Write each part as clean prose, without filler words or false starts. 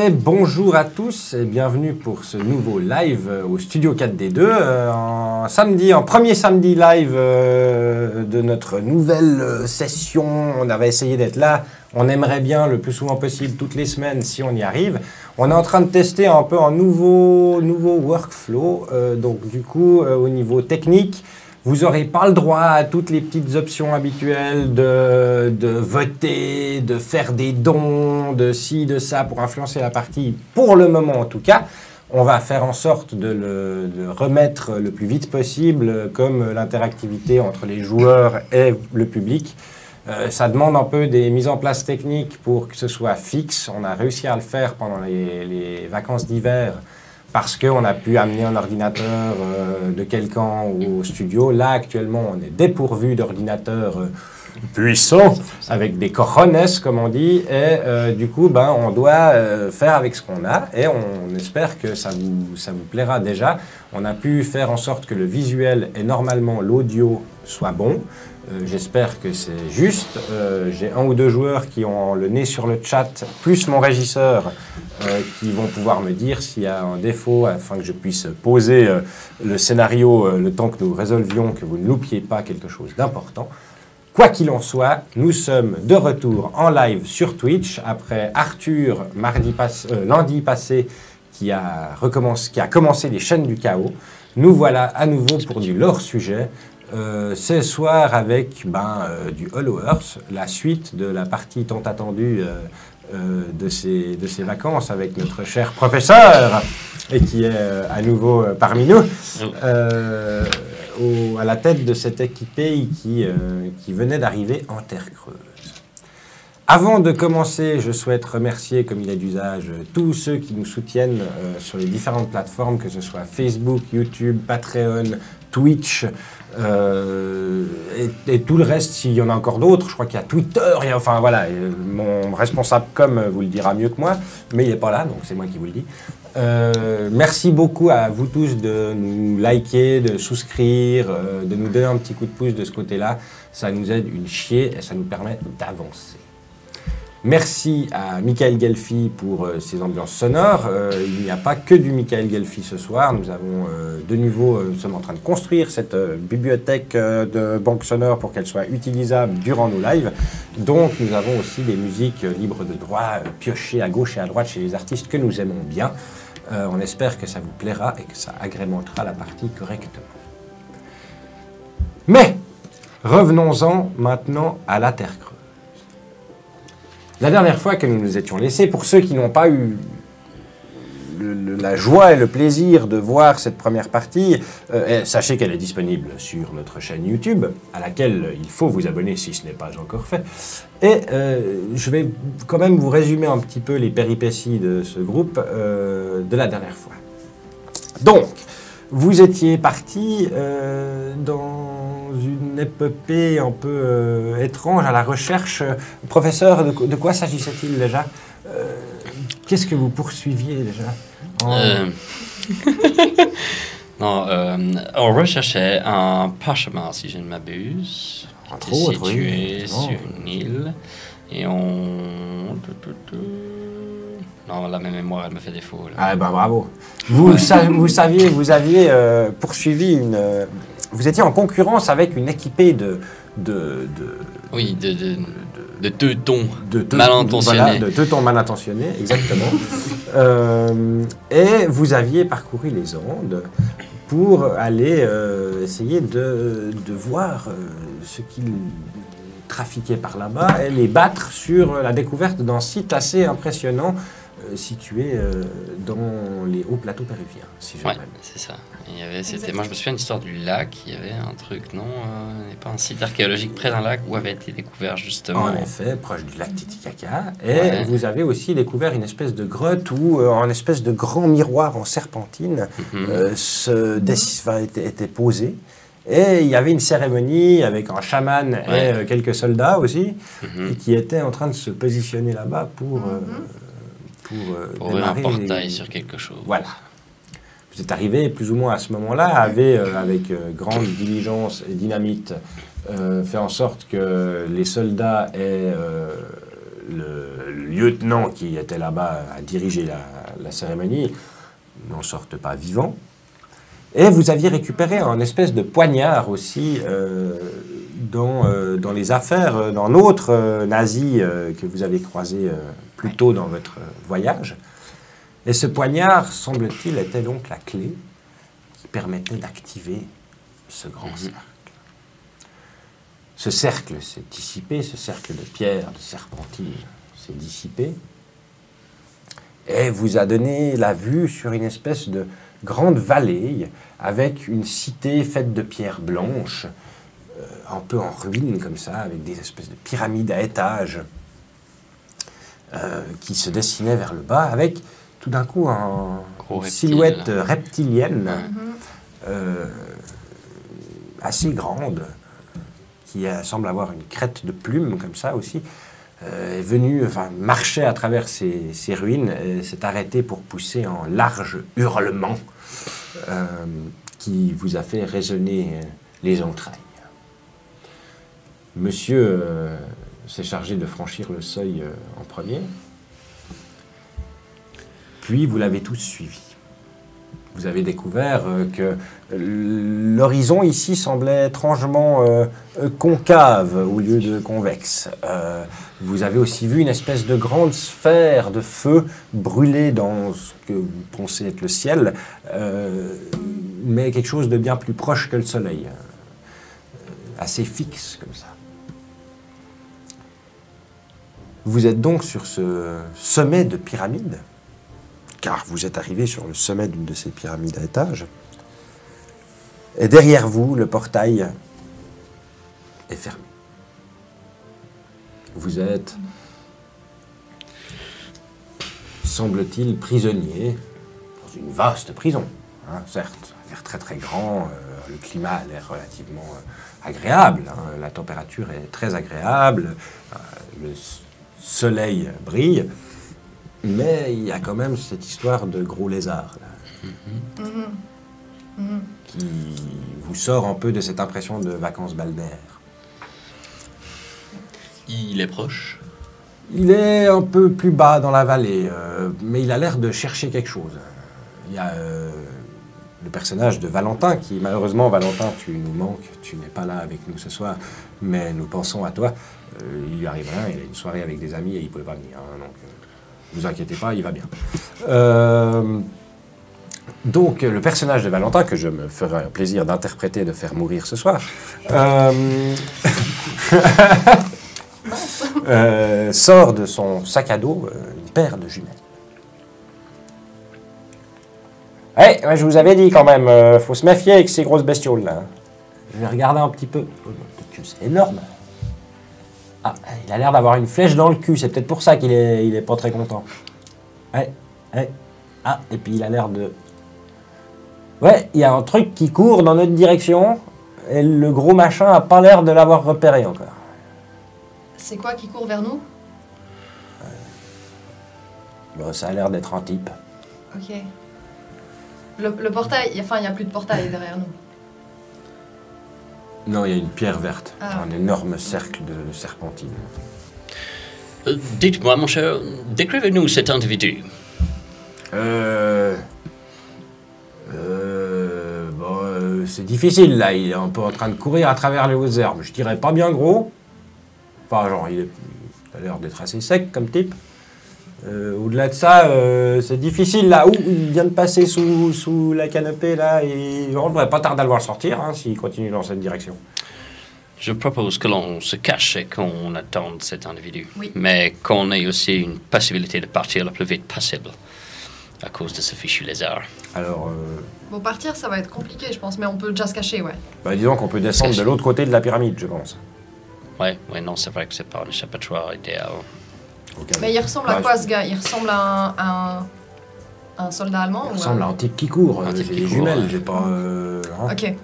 Et bonjour à tous et bienvenue pour ce nouveau live au Studio 4D2, en premier samedi live de notre nouvelle session. On avait essayé d'être là, on aimerait bien le plus souvent possible toutes les semaines si on y arrive. On est en train de tester un peu un nouveau workflow, donc du coup au niveau technique. Vous n'aurez pas le droit à toutes les petites options habituelles de voter, de faire des dons, de ci, de ça pour influencer la partie, pour le moment en tout cas. On va faire en sorte de le remettre le plus vite possible, comme l'interactivité entre les joueurs et le public. Ça demande un peu des mises en place techniques pour que ce soit fixe. On a réussi à le faire pendant les vacances d'hiver, parce qu'on a pu amener un ordinateur de quelqu'un au studio. Là, actuellement, on est dépourvu d'ordinateurs puissants, avec des cojones, comme on dit. Et du coup, on doit faire avec ce qu'on a. Et on espère que ça vous plaira déjà. On a pu faire en sorte que le visuel et normalement l'audio soit bon. J'espère que c'est juste. J'ai un ou deux joueurs qui ont le nez sur le chat, plus mon régisseur, qui vont pouvoir me dire s'il y a un défaut afin que je puisse poser le scénario le temps que nous résolvions, que vous ne loupiez pas quelque chose d'important. Quoi qu'il en soit, nous sommes de retour en live sur Twitch après Arthur lundi passé qui a commencé les chaînes du chaos. Nous voilà à nouveau pour du lore sujet. Ce soir avec du Hollow Earth, la suite de la partie tant attendue de ces vacances avec notre cher professeur et qui est à nouveau parmi nous, à la tête de cette équipée qui venait d'arriver en Terre Creuse. Avant de commencer, je souhaite remercier, comme il est d'usage, tous ceux qui nous soutiennent sur les différentes plateformes, que ce soit Facebook, YouTube, Patreon, Twitch, et tout le reste, s'il y en a encore d'autres. Je crois qu'il y a Twitter, enfin voilà, mon responsable com vous le dira mieux que moi, mais il n'est pas là, donc c'est moi qui vous le dis. Merci beaucoup à vous tous de nous liker, de souscrire, de nous donner un petit coup de pouce de ce côté-là. Ça nous aide une chier et ça nous permet d'avancer. Merci à Michael Gelfi pour ses ambiances sonores. Il n'y a pas que du Michael Gelfi ce soir. Nous avons de nouveau, nous sommes en train de construire cette bibliothèque de banque sonore pour qu'elle soit utilisable durant nos lives. Donc nous avons aussi des musiques libres de droit piochées à gauche et à droite chez les artistes que nous aimons bien. On espère que ça vous plaira et que ça agrémentera la partie correctement. Mais revenons-en maintenant à la Terre Creuse. La dernière fois que nous nous étions laissés, pour ceux qui n'ont pas eu la joie et le plaisir de voir cette première partie, sachez qu'elle est disponible sur notre chaîne YouTube, à laquelle il faut vous abonner si ce n'est pas encore fait. Et je vais quand même vous résumer un petit peu les péripéties de ce groupe de la dernière fois. Donc, vous étiez parti dans une épopée un peu étrange à la recherche. Professeur, de quoi s'agissait-il déjà? Qu'est-ce que vous poursuiviez déjà on recherchait un parchemin, si je ne m'abuse, situé sur une île, et Non, la même mémoire, elle me fait défaut. Là. Ah bravo. Vous saviez, vous aviez poursuivi vous étiez en concurrence avec une équipée de teutons mal intentionnés. Voilà, de teutons mal intentionnés, exactement. Et vous aviez parcouru les Andes pour aller essayer de voir ce qu'ils trafiquaient par là-bas et les battre sur la découverte d'un site assez impressionnant situé dans les hauts plateaux péruviens, si je me rappelle. C'est ça. Moi, je me souviens de l'histoire du lac. Il y avait un truc, non pas un site archéologique près d'un lac où avait été découvert justement. En effet, proche du lac Titicaca. Et vous avez aussi découvert une espèce de grotte où un espèce de grand miroir en serpentine était posé. Et il y avait une cérémonie avec un chaman et quelques soldats aussi, et qui étaient en train de se positionner là-bas pour ouvrir un portail sur quelque chose. Voilà. Vous êtes arrivé plus ou moins à ce moment-là, avec grande diligence et dynamite, fait en sorte que les soldats aient le lieutenant qui était là-bas à diriger la cérémonie n'en sortent pas vivants. Et vous aviez récupéré un espèce de poignard aussi dans les affaires d'un autre nazi que vous avez croisé plus tôt dans votre voyage. Et ce poignard, semble-t-il, était donc la clé qui permettait d'activer ce grand cercle. Ce cercle s'est dissipé, ce cercle de pierre, de serpentine s'est dissipé et vous a donné la vue sur une espèce de grande vallée avec une cité faite de pierres blanches, un peu en ruine comme ça, avec des espèces de pyramides à étages qui se dessinaient vers le bas, avec tout d'un coup une silhouette reptilienne assez grande, qui semble avoir une crête de plumes comme ça aussi, est venu, marchait à travers ces ruines et s'est arrêté pour pousser un large hurlement qui vous a fait résonner les entrailles. Monsieur s'est chargé de franchir le seuil en premier, puis vous l'avez tous suivi. Vous avez découvert que l'horizon ici semblait étrangement concave au lieu de convexe. Vous avez aussi vu une espèce de grande sphère de feu brûler dans ce que vous pensez être le ciel, mais quelque chose de bien plus proche que le soleil, assez fixe comme ça. Vous êtes donc sur ce sommet de pyramide, car vous êtes arrivé sur le sommet d'une de ces pyramides à étages. Et derrière vous, le portail est fermé. Vous êtes, semble-t-il, prisonnier dans une vaste prison. Hein, certes, ça a l'air très très grand, le climat a l'air relativement agréable, hein, la température est très agréable, le soleil brille, mais il y a quand même cette histoire de gros lézard là, qui vous sort un peu de cette impression de vacances balnéaires. Il est proche. Il est un peu plus bas dans la vallée, mais il a l'air de chercher quelque chose. Il y a le personnage de Valentin, qui malheureusement, Valentin, tu nous manques, tu n'es pas là avec nous ce soir, mais nous pensons à toi. Il lui arrive rien, il a une soirée avec des amis et il ne pouvait pas venir, hein, donc ne vous inquiétez pas, il va bien. Donc, le personnage de Valentin, que je me ferai un plaisir d'interpréter et de faire mourir ce soir, sort de son sac à dos une paire de jumelles. Ouais, je vous avais dit quand même, faut se méfier avec ces grosses bestioles là. Je vais regarder un petit peu. C'est énorme. Ah, il a l'air d'avoir une flèche dans le cul, c'est peut-être pour ça qu'il est pas très content. Ouais. Ah, et puis il a l'air de... Ouais, il y a un truc qui court dans notre direction, et le gros machin a pas l'air de l'avoir repéré encore. C'est quoi qui court vers nous? Bon, ça a l'air d'être un type. Ok. Le portail, il n'y a plus de portail derrière nous. Non, il y a une pierre verte, Ah. un énorme cercle de serpentine. Dites-moi, mon cher, décrivez-nous cet individu. C'est difficile là, il est un peu en train de courir à travers les hautes herbes. Je dirais pas bien gros. Enfin, genre, il a l'air d'être assez sec comme type. Au-delà de ça, c'est difficile là. Il vient de passer sous la canopée là et on ne devrait pas tarder à le voir sortir hein, s'il continue dans cette direction. Je propose que l'on se cache et qu'on attende cet individu. Oui. Mais qu'on ait aussi une possibilité de partir le plus vite possible à cause de ce fichu lézard. Alors, Bon, partir, ça va être compliqué, je pense, mais on peut déjà se cacher, ouais. disons qu'on peut descendre de l'autre côté de la pyramide, je pense. Ouais, non, c'est vrai que c'est pas un échappatoire idéal. Mais il ressemble à quoi, ce gars? Il ressemble à un soldat allemand? Il ressemble à un type qui court. Un J'ai type des qui court, jumelles, ouais. j'ai pas... hein. Ok.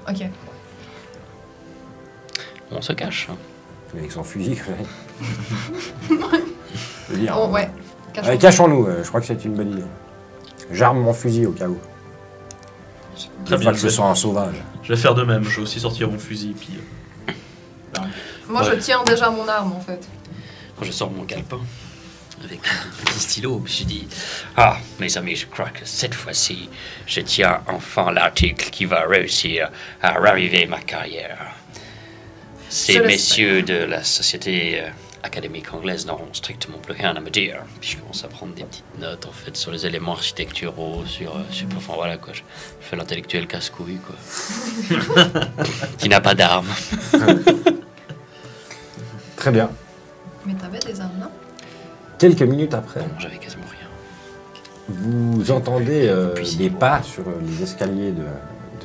On se cache. Hein. Avec son fusil. Je veux dire, Oh, ouais. Cachons-nous. cachons-nous, je crois que c'est une bonne idée. J'arme mon fusil au cas où. Très Une bien, fois que ce soit un sauvage. je vais faire de même. Je vais aussi sortir mon fusil. Puis, Moi, je Ouais. tiens déjà mon arme, en fait. Quand je sors mon calepin. avec un petit stylo. Puis j'ai dit, ah, mes amis, je crois que cette fois-ci, je tiens enfin l'article qui va réussir à raviver ma carrière. Ces Je le messieurs de la société académique anglaise n'auront strictement plus rien à me dire. Puis je commence à prendre des petites notes, en fait, sur les éléments architecturaux, enfin voilà, quoi. Je fais l'intellectuel casse-couille, quoi. Qui n'a pas d'armes. Très bien. Mais t'avais des armes, non? Quelques minutes après, Non, j'avais quasiment rien. vous entendez Puis, des pas sur les escaliers de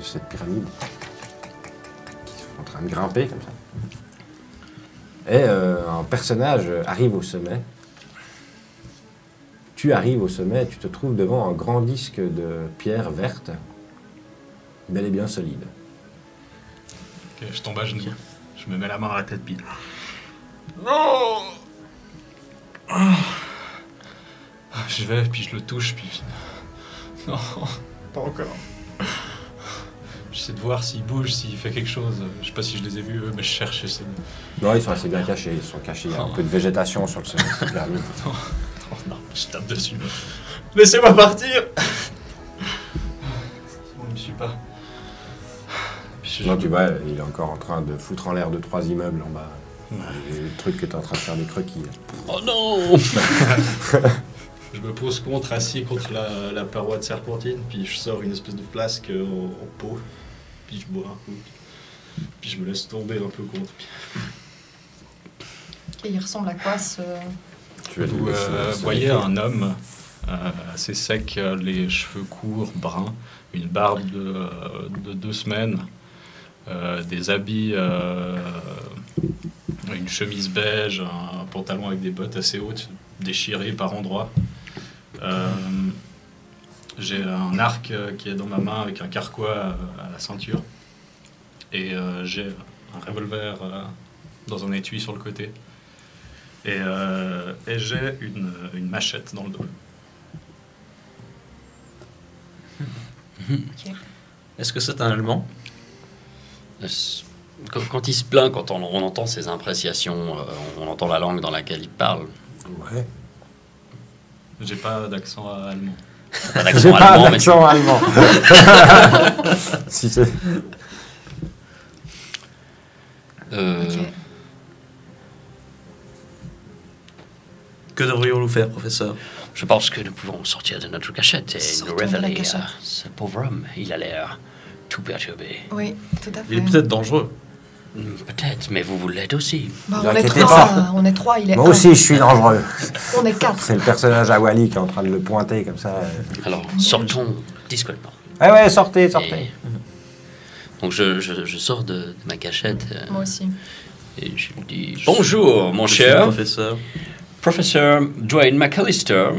cette pyramide. Tac, tac, tac, tac, tac, tac, qui sont en train de grimper comme ça. Et un personnage arrive au sommet. Tu arrives au sommet et tu te trouves devant un grand disque de pierre verte, bel et bien solide. Ok, je tombe à genoux. Je me mets la main à la tête, puis... Non. Je vais, puis je le touche, puis... Non, pas encore. J'essaie de voir s'il bouge, s'il fait quelque chose. Je sais pas si je les ai vus, eux, mais je cherche, j'essaie de... Non, ils sont assez bien cachés. Ils sont cachés. Il y a un peu de végétation sur le sommet de cette pyramide. Oh non, je tape dessus. Laissez-moi partir. Bon, je me suis pas... Puis Non, tu vois, il est encore en train de foutre en l'air 2-3 immeubles en bas. Et le truc que tu es en train de faire des croquis. Oh non! Je me pose assis contre la paroi de serpentine, puis je sors une espèce de flasque en pot, puis je bois un coup, puis je me laisse tomber un peu contre. Et il ressemble à quoi ce... Vous voyez un homme assez sec, les cheveux courts, bruns, une barbe de 2 semaines, des habits, une chemise beige, un pantalon avec des bottes assez hautes, déchirées par endroits. J'ai un arc qui est dans ma main avec un carquois à la ceinture. Et j'ai un revolver dans un étui sur le côté. Et j'ai une machette dans le dos. Ok. Est-ce que c'est un Allemand? Quand il se plaint, quand on entend ses appréciations, on entend la langue dans laquelle il parle. Ouais. J'ai pas d'accent allemand. Pas J'ai d'accent pas allemand, mais d'accent allemand. Si c'est... Ok. Que devrions-nous faire, professeur? je pense que nous pouvons sortir de notre cachette et Sortons nous de la révéler cachette. ce pauvre homme. Il a l'air tout perturbé. Oui, tout à fait. Il est peut-être dangereux. Peut-être, mais vous l'êtes aussi. Bah, Vous on est inquiétez 3, pas. on est 3, il est Moi 1. aussi, je suis dangereux. On est 4. C'est le personnage à Wally qui est en train de le pointer comme ça. Alors, sortons discrètement. Ouais, sortez, sortez. Et- Donc, je sors de ma cachette Moi aussi. et je lui dis bonjour, mon Je suis le cher professeur. professeur Dwayne McAllister.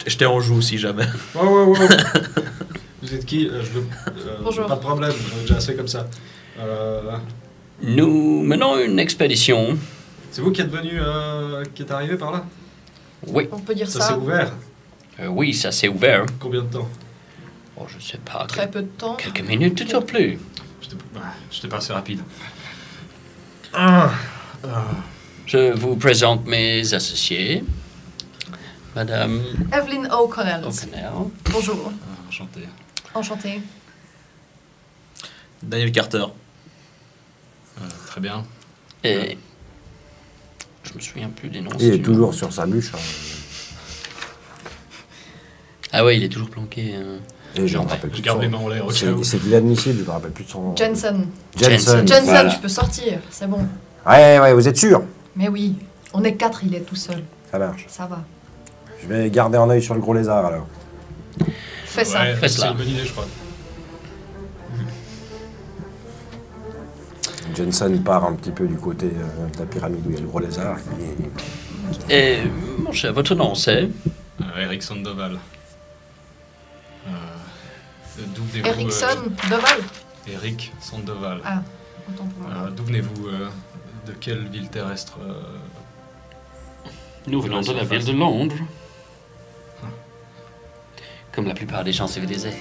Je t'ai en joue si jamais. Ouais. Vous êtes qui Bonjour. Pas de problème, j'en ai déjà assez comme ça. Nous menons une expédition. C'est vous qui êtes venu, qui êtes arrivé par là? Oui, On peut dire Ça s'est ça. ouvert? oui, ça s'est ouvert. Combien de temps? Oh, je sais pas. Très peu de temps. Quelques minutes, tout au plus. J'étais pas assez rapide. Je vous présente mes associés. Madame Evelyn O'Connell. O'Connell. Bonjour. Enchanté. Enchantée. Daniel Carter. Très bien. Et je me souviens plus des noms. Il si est tu veux. toujours sur sa bûche. Hein. Ah ouais, il est toujours planqué. Et je me Ouais, rappelle plus Je de garde son les nom. mains en l'air au cas où. C'est inadmissible, je me rappelle plus de son nom. Jensen. Jensen. Jensen. Voilà. Tu peux sortir, c'est bon. Ouais, vous êtes sûr? Mais oui, on est 4, il est tout seul. Ça marche. Ça va. Je vais garder un œil sur le gros lézard alors. Fais ça. Ouais, Fais c'est cela. une bonne idée, je crois. Jensen part un petit peu du côté de la pyramide où il y a le gros lézard. Et mon cher, votre nom c'est Eric Sandoval. D'où venez-vous Erickson, Doval. Eric Sandoval. Ah, autant pour moi. D'où venez-vous de quelle ville terrestre Nous venons de la ville de Londres. Comme la plupart des gens civilisés.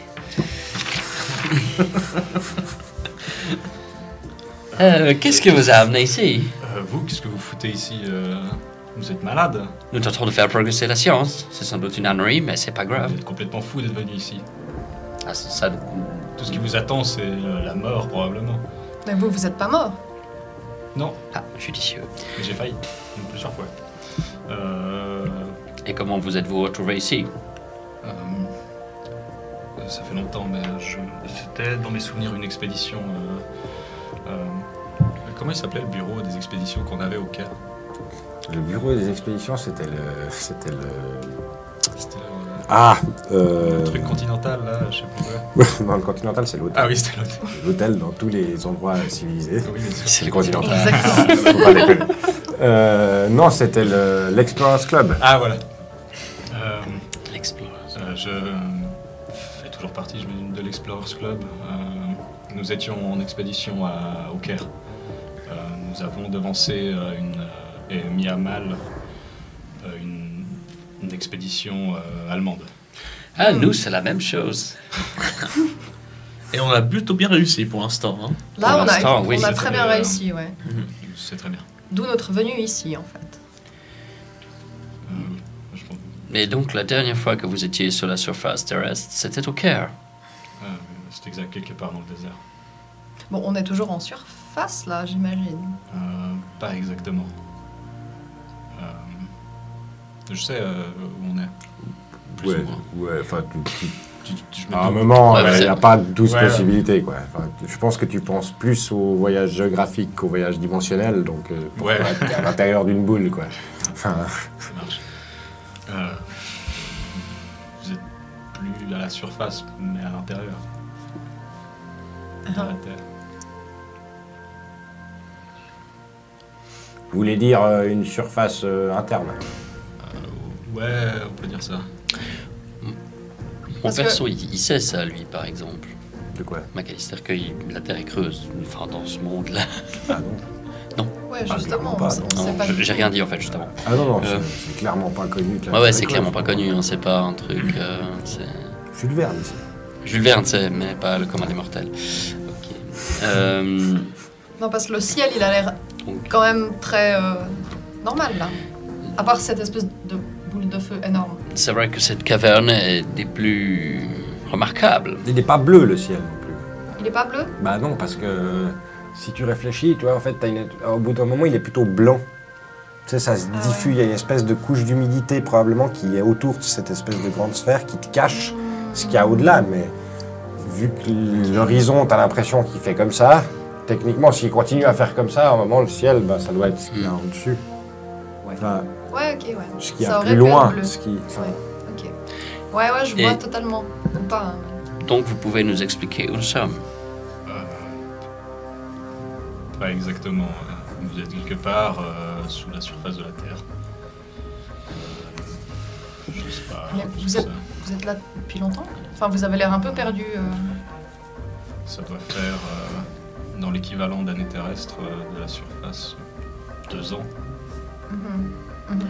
Qu'est-ce que vous a amené ici? Vous, qu'est-ce que vous foutez ici Vous êtes malade. Nous tentons de faire progresser la science. C'est sans doute une ânerie, mais c'est pas grave. Vous êtes complètement fou d'être venu ici. Ah, ça... Tout ce qui vous attend, c'est la mort, probablement. Mais vous êtes pas mort. Non, Ah, judicieux. mais j'ai failli. Plusieurs fois. Et comment vous êtes-vous retrouvé ici? Ça fait longtemps, mais c'était dans mes souvenirs une expédition. Comment il s'appelait le bureau des expéditions qu'on avait au Caire? Le bureau des expéditions, c'était le... C'était le le truc continental, là, je sais plus quoi. dans le Continental, c'est l'hôtel. Ah oui, c'était l'autre. L'hôtel dans tous les endroits civilisés. Oui, bien sûr. C'est le Continental. Exactement. Faut pas déconner. Non, c'était l'Explorers Club. Ah, voilà. L'explorer. Je fais toujours partie de l'Explorers Club. Nous étions en expédition au Caire. Nous avons devancé et mis à mal une expédition allemande. Ah, nous, c'est la même chose. Et on a plutôt bien réussi pour l'instant. Hein. Là, Pour on l'instant, oui, a c'est très très bien bien. réussi, ouais. C'est très bien. D'où notre venue ici, en fait. Oui, je pense. Et donc, la dernière fois que vous étiez sur la surface terrestre, c'était au Caire. C'est exact, quelque part dans le désert. Bon, on est toujours en surface, là, j'imagine. Pas exactement. Je sais où on est. Plus Ouais, ou moins. ouais, enfin, Je me à un doute. moment, Ouais, il n'y a c'est- pas 12 Ouais. possibilités, quoi. Enfin, je pense que tu penses plus au voyage géographique qu'au voyage dimensionnel, donc Ouais. t'es à l'intérieur d'une boule, quoi. Enfin, Ça marche. Vous êtes plus à la surface, mais à l'intérieur. De la Terre. vous voulez dire une surface interne. Ouais, on peut dire ça. Mon Parce que- perso, il sait ça, lui, par exemple. De quoi? McAllister, que la Terre est creuse. Enfin, dans ce monde-là. Ah non. Ouais, Ah, justement, clairement pas, on sait Non, pas. j'ai rien dit, en fait, juste avant. Ah non, non, Euh. c'est clairement pas connu. que la Ouais, ouais, Terre c'est est clairement creuse. pas connu, hein, c'est pas un truc... c'est... Jules Verne, ici. Jules Verne, c'est, mais pas le commun des mortels. Ok. Non, parce que le ciel, il a l'air Donc. quand même très normal, là. À part cette espèce de boule de feu énorme. C'est vrai que cette caverne est des plus remarquables. Il n'est pas bleu, le ciel, non plus. Il est pas bleu? Bah non, parce que si tu réfléchis, tu vois, en fait, au bout d'un moment, il est plutôt blanc. Tu sais, ça se Ah diffuse, il y a une espèce de couche d'humidité probablement qui est autour de cette espèce de grande sphère qui te cache ce qu'il y a au-delà. Mais vu que l'horizon, t'as l'impression qu'il fait comme ça, techniquement, s'il continue à faire comme ça, à un moment, le ciel, bah, ça doit être ce qu'il y a au-dessus. Ouais. Enfin, Ouais, ok, ouais. ce qu'il y Ça a aurait plus pu être loin. bleu. Ce qui, enfin, Ouais, ok. Ouais, ouais, je Et- vois totalement. Ou pas, hein. Donc vous pouvez nous expliquer où nous sommes. Pas exactement. Vous êtes quelque part sous la surface de la Terre. Je sais pas. Mais tout vous ça. Vous êtes là depuis longtemps? Enfin, vous avez l'air un peu perdu. Ça doit faire dans l'équivalent d'année terrestre de la surface 2 ans. Mhm, mhm.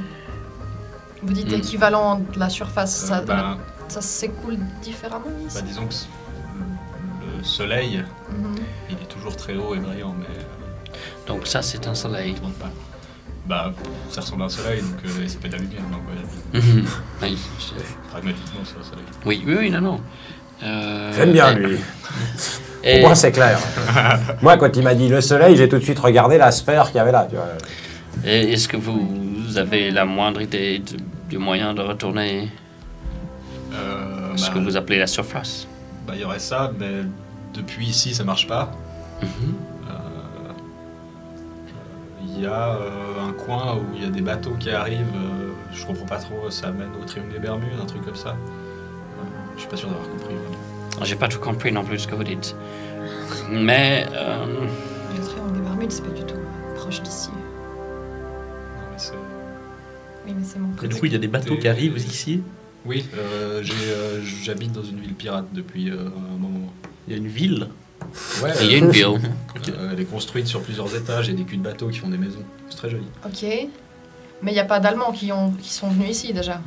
Vous dites Mhm. équivalent de la surface, ça, Ben, ça s'écoule différemment ici? bah, disons que le soleil, Mhm. il est toujours très haut et brillant, mais Donc ça, c'est un soleil. il ne tourne pas. Bah, ça ressemble à un soleil, donc et c'est pas de la lumière, donc ouais, Mhm. Oui, pragmatiquement, c'est un soleil. oui, oui, oui, non, non. J'aime bien, et- lui. et- Pour moi, c'est clair. Moi, quand il m'a dit le soleil, j'ai tout de suite regardé la sphère qu'il y avait là. Tu vois. et est-ce que vous avez la moindre idée du moyen de retourner ce que vous appelez la surface? Bah, il y aurait ça, mais depuis ici, ça marche pas. Mhm. Il y a un coin où il y a des bateaux qui arrivent, je comprends pas trop, ça mène au Triangle des Bermudes, un truc comme ça. Je suis pas sûr d'avoir compris. J'ai pas tout compris non plus ce que vous dites. Mais Le triangle des Bermudes, c'est pas du tout proche d'ici. Non, mais c'est- Oui, mais c'est mon Et côté. du coup, il y a des bateaux qui arrivent ici. Oui, j'habite dans une ville pirate depuis un moment. Il y a une ville. Ouais, il y a une ville. elle est construite sur plusieurs étages et des culs de bateaux qui font des maisons. C'est très joli. Ok. Mais il n'y a pas d'Allemands qui sont venus ici déjà.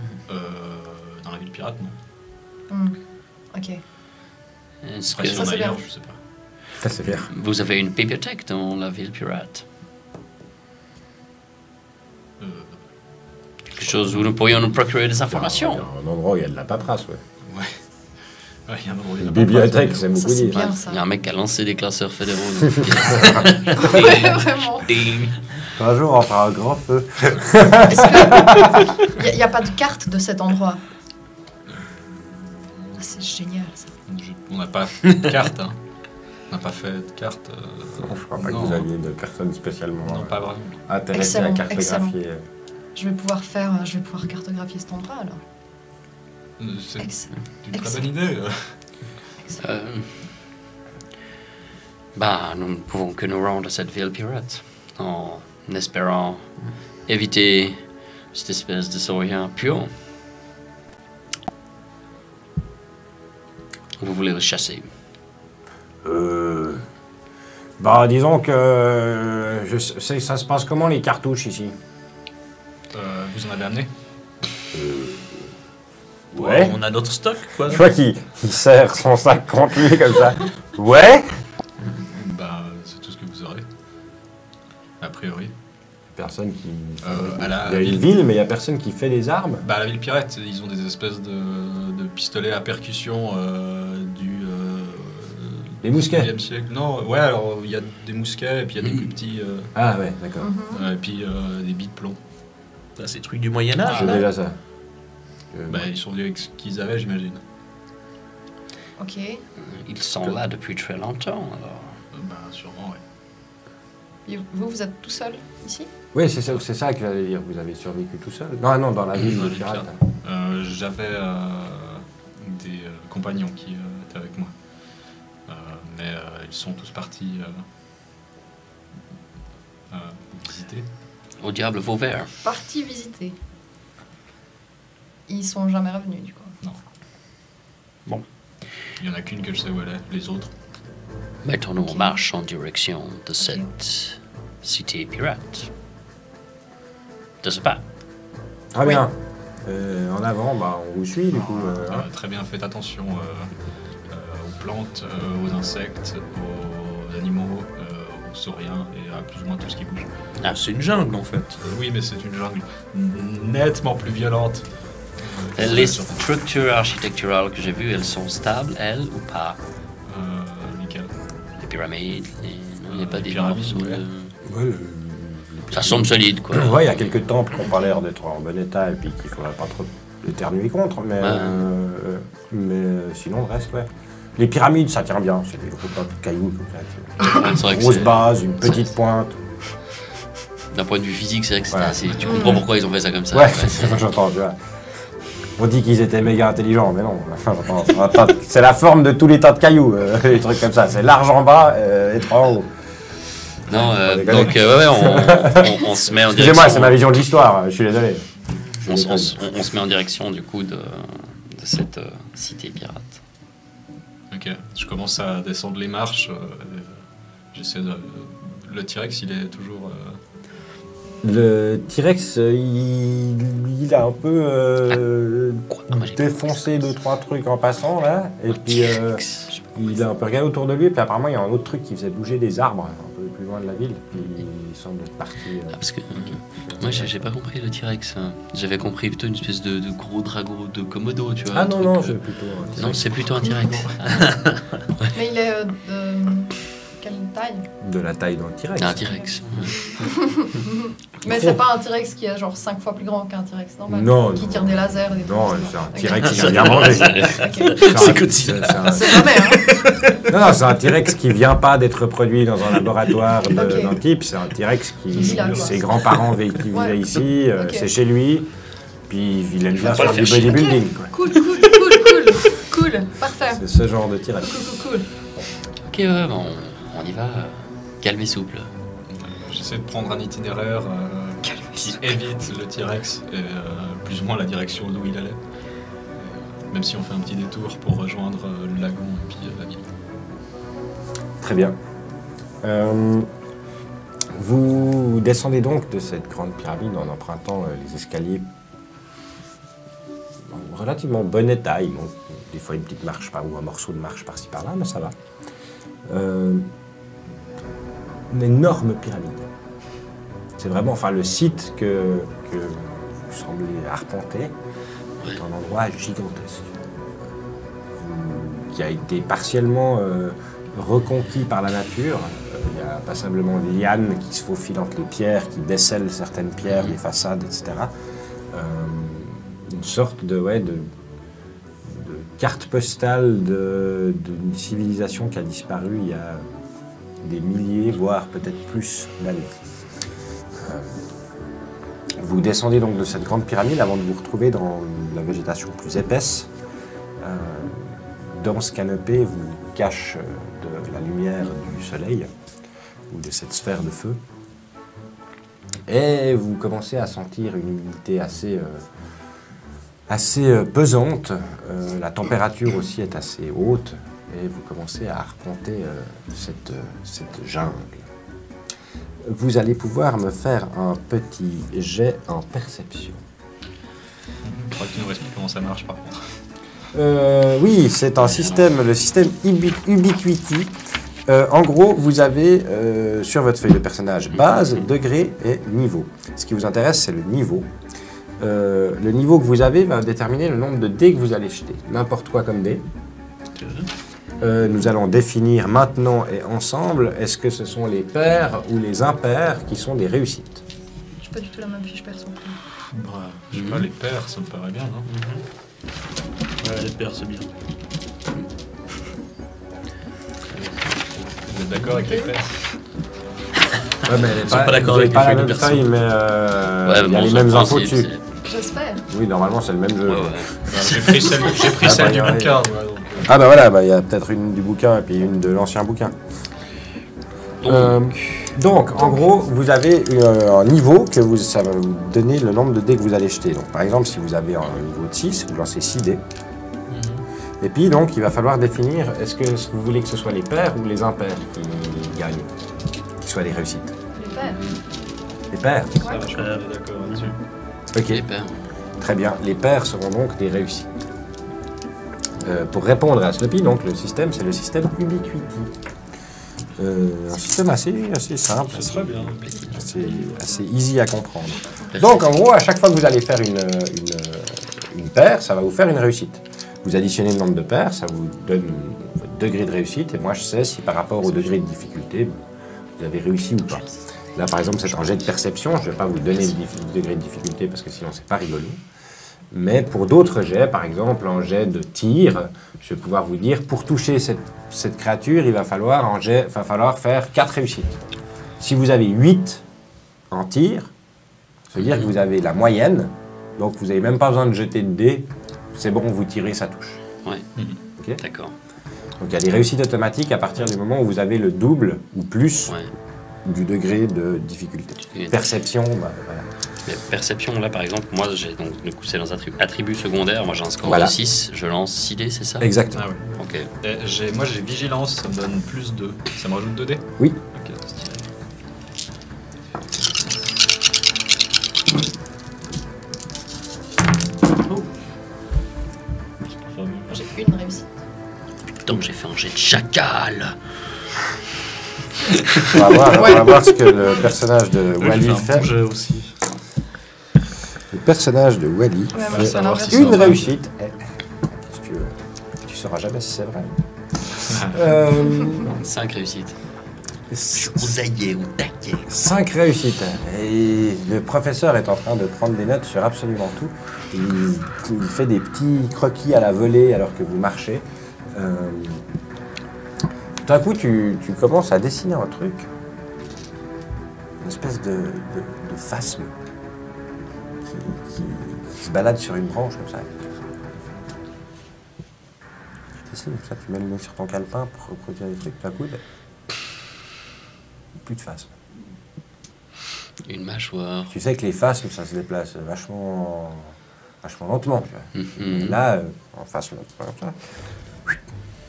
Dans la ville pirate, non. Hmm. Ok. Est-ce Après, que si on c'est a bien. ailleurs, je sais pas. Ça, c'est bien. vous avez une bibliothèque dans la ville pirate? Euh, chose où nous pourrions nous procurer des Il y informations. a un endroit où il y a de la paperasse, ouais. Ouais, il y a un endroit où il y a Une pas bibliothèque, de c'est place, beaucoup Ça, c'est dit. bien, ça. Il y a un mec qui a lancé des classeurs fédéraux. Ouais, vraiment. Ding. Un jour, on fera un grand feu. Il n'y a pas de carte de cet endroit. Ah, c'est génial, ça. On n'a pas de carte, hein. On n'a pas fait de carte. Je crois pas non. que vous aviez de personnes spécialement Non, pas vraiment. intéressées à Excellent, cartographier. Je vais pouvoir cartographier cet endroit, alors. C'est Excellent. une très bonne idée. Nous ne pouvons que nous rendre à cette ville pirate en espérant éviter cette espèce de saurien pur. Vous voulez le chasser? Disons que je sais, ça se passe comment les cartouches ici? Vous en avez amené? Ouais. On a notre stock, quoi. Je vois qu'il serre son sac contre lui comme ça. Ouais. C'est tout ce que vous aurez. A priori. Personne qui. À la Il y a une ville, mais il y a personne qui fait des armes. À la ville pirate, ils ont des espèces de pistolets à percussion du. Des mousquets. 19e siècle. Non, ouais, alors il y a des mousquets et puis il y a des plus petits. Ah ouais, d'accord. Mhm. Et puis des billes de plomb. Ça, c'est truc du Moyen-Âge. J'ai là. déjà ça. Ils sont venus avec ce qu'ils avaient, j'imagine. Ok. Ils sont là depuis très longtemps, alors. Sûrement, ouais. Et vous êtes tout seul ici? Oui, c'est ça que j'allais dire. Vous avez survécu tout seul? Non, dans la ville Dans de les pirate. pirates. J'avais des compagnons qui étaient avec moi. Mais ils sont tous partis visiter. Au diable vos verres. Parti visiter. Ils sont jamais revenus, du coup. Il n'y en a qu'une que je sais où elle est. Les autres, Mettons-nous Ok. en marche en direction de cette cité pirate. De ce pas. Très bien. En avant, on vous suit du coup. très bien, faites attention aux plantes, aux insectes, aux animaux, aux sauriens et à plus ou moins tout ce qui bouge. Ah, c'est une jungle, en fait. Oui, mais c'est une jungle nettement plus violente. Les structures architecturales que j'ai vues, elles sont stables, elles, ou pas? Lesquels Les pyramides, il n'y a pas Les des pyramides, morceaux ouais. de... Ouais, Ça semble solide, quoi. ouais, il y a quelques temples qui n'ont pas l'air d'être en bon état et puis qu'il ne faudrait pas trop éternuer contre, mais, Ouais. Sinon le reste, ouais. Les pyramides, ça tient bien, c'est des gros tas de cailloux comme ça. Ouais, c'est vrai Une que grosse c'est- base, une petite pointe. D'un point de vue physique, c'est vrai que c'est Voilà. assez... Tu comprends pourquoi ils ont fait ça comme ça. Ouais, j'entends, tu vois. On dit qu'ils étaient méga intelligents, mais non. Enfin, j'entends. C'est la forme de tous les tas de cailloux, les trucs comme ça. C'est large en bas et trop en haut. Non, On déconne. donc on se met en direction... Excusez-moi, c'est ma vision de l'histoire, je suis désolé. On se met en direction, du coup, de cette cité pirate. Ok, je commence à descendre les marches. J'essaie de. Le T-Rex, il est toujours. Le T-Rex, il a un peu Quoi? Ah, moi, j'ai défoncé 2-3 trucs en passant, là. Et puis, il a un peu regardé autour de lui. Et puis, apparemment, il y a un autre truc qui faisait bouger des arbres un peu plus loin de la ville. Puis, il semble être parti. Ah, parce que moi j'ai pas compris le T-Rex. J'avais compris plutôt une espèce de gros dragon de Komodo, tu vois. Ah un non, truc, non, c'est plutôt. non, c'est plutôt un T-Rex. Mais il est de quelle taille? De la taille d'un T-Rex. Un T-Rex. Mais c'est pas un T-Rex qui est genre 5 fois plus grand qu'un T-Rex normal. Non, Qui non. tire des lasers et des trucs. Non, comme c'est ça. un Ok. T-Rex qui vient manger. Ok. C'est Godzilla. C'est jamais, hein. Non, c'est un T-Rex qui vient pas d'être produit dans un laboratoire Ok. d'un type. C'est un T-Rex qui. Qui vit là, quoi. Ses grands-parents qui vivaient Ouais. ici, Ok. c'est chez lui. Puis il aime bien pas faire le du faire chier. bodybuilding. Quoi. Cool. Parfait. C'est ce genre de T-Rex. Cool. Ok, ouais, bon, on y va. Calme et souple. J'essaie de prendre un itinéraire qui évite le T-Rex et plus ou moins la direction d'où il allait. Même si on fait un petit détour pour rejoindre le lagon et puis la ville. Très bien. Vous descendez donc de cette grande pyramide en empruntant les escaliers en relativement bon état. Ils ont des fois une petite marche ou un morceau de marche par-ci par-là, mais ça va. Une énorme pyramide. C'est vraiment le site que vous semblez arpenter est un endroit gigantesque qui a été partiellement reconquis par la nature. Il y a passablement des lianes qui se faufilent entre les pierres, qui décèlent certaines pierres, les façades, etc. Une sorte de carte postale d'une civilisation qui a disparu il y a des milliers, voire peut-être plus d'années. Vous descendez donc de cette grande pyramide avant de vous retrouver dans la végétation plus épaisse. Dans ce canopé vous cache de la lumière du soleil ou de cette sphère de feu. Et vous commencez à sentir une humidité assez pesante. La température aussi est assez haute. Et vous commencez à arpenter cette jungle. Vous allez pouvoir me faire un petit jet en perception. Je crois que tu nous expliques comment ça marche par contre. Oui, c'est un système, le système Ubiquiti. En gros, vous avez sur votre feuille de personnage base, degré et niveau. Ce qui vous intéresse, c'est le niveau. Le niveau que vous avez va déterminer le nombre de dés que vous allez jeter. N'importe quoi comme dés. Nous allons définir maintenant et ensemble, est-ce que ce sont les pairs ou les impairs qui sont des réussites? J'ai pas du tout la même fiche perso. Bah, je sais pas, les paires, ça me paraît bien, non? Ouais, les pères, c'est bien. Vous êtes d'accord avec les paires? Ouais, mais elle Ils sont pas d'accord avec les pas la feuilles de même perso. feuille, mais Ouais, il y a bon, les sur mêmes le infos principe, dessus. J'espère. Oui, normalement, c'est le même jeu. Ouais, ouais. J'ai pris celle du pareil. bouquin, moi, donc... Ah bah voilà, il y a peut-être une du bouquin et puis une de l'ancien bouquin. Donc, en gros, vous avez un niveau que ça va vous donner le nombre de dés que vous allez jeter. Donc, par exemple, si vous avez un niveau de 6, vous lancez 6 dés. Et puis, donc, il va falloir définir, est-ce que vous voulez que ce soit les pairs ou les impairs qui gagnent, qui soient les réussites? Les pères. Les pairs. Ça, je crois qu'on est d'accord là-dessus. Ok, Les pères. très bien. Les pairs seront donc des réussites. Pour répondre à Sloppy, donc, le système, c'est le système Ubiquiti. Un système assez simple, Ça serait bien. assez easy à comprendre. Donc, en gros, à chaque fois que vous allez faire une paire, ça va vous faire une réussite. Vous additionnez le nombre de paires, ça vous donne votre degré de réussite, et moi, je sais si par rapport au degré de difficulté, vous avez réussi ou pas. Là, par exemple, c'est un jet de perception. Je ne vais pas vous donner le degré de difficulté parce que sinon, c'est pas rigolo. Mais pour d'autres jets, par exemple, un jet de tir, je vais pouvoir vous dire, pour toucher cette créature, il va falloir faire 4 réussites. Si vous avez 8 en tir, ça veut dire que vous avez la moyenne, donc vous n'avez même pas besoin de jeter de dés, c'est bon, vous tirez, ça touche. Ouais. Ok. D'accord. Donc il y a des réussites automatiques à partir du moment où vous avez le double ou plus Ouais. du degré de difficulté. Et- Perception, bah, voilà. Mais perception, là, par exemple, moi, j'ai donc, du coup, c'est dans attribut secondaire. Moi, j'ai un score Voilà. de 6. Je lance 6 dés, c'est ça? Exactement. Ah ouais. Ok. Et moi j'ai vigilance, ça me donne plus 2. Ça me rajoute 2 dés? Oui. Ok, stylé. J'ai une réussite. Donc, j'ai fait un jet de chacal. On va voir ce que le personnage de Wally J'ai fait. fait un bon jet aussi. Le personnage de Wally Ouais, moi, fait c'est l'inverse. si une ça va. réussite. Qu'est-ce que tu veux? Tu sauras jamais si c'est vrai. 5 réussites. Vous aillez au taquet. 5 réussites. Et le professeur est en train de prendre des notes sur absolument tout. Il fait des petits croquis à la volée alors que vous marchez. Tout à coup, tu commences à dessiner un truc. Une espèce de phasme qui se balade sur une branche comme ça. Tu dessines, ça, tu mets le nez sur ton calepin pour reproduire des trucs. Tout à coup, plus de phasme. Une mâchoire. Tu sais que les phasmes, ça se déplace vachement lentement. Tu vois. Mhm. Et là, en phasme, comme ça,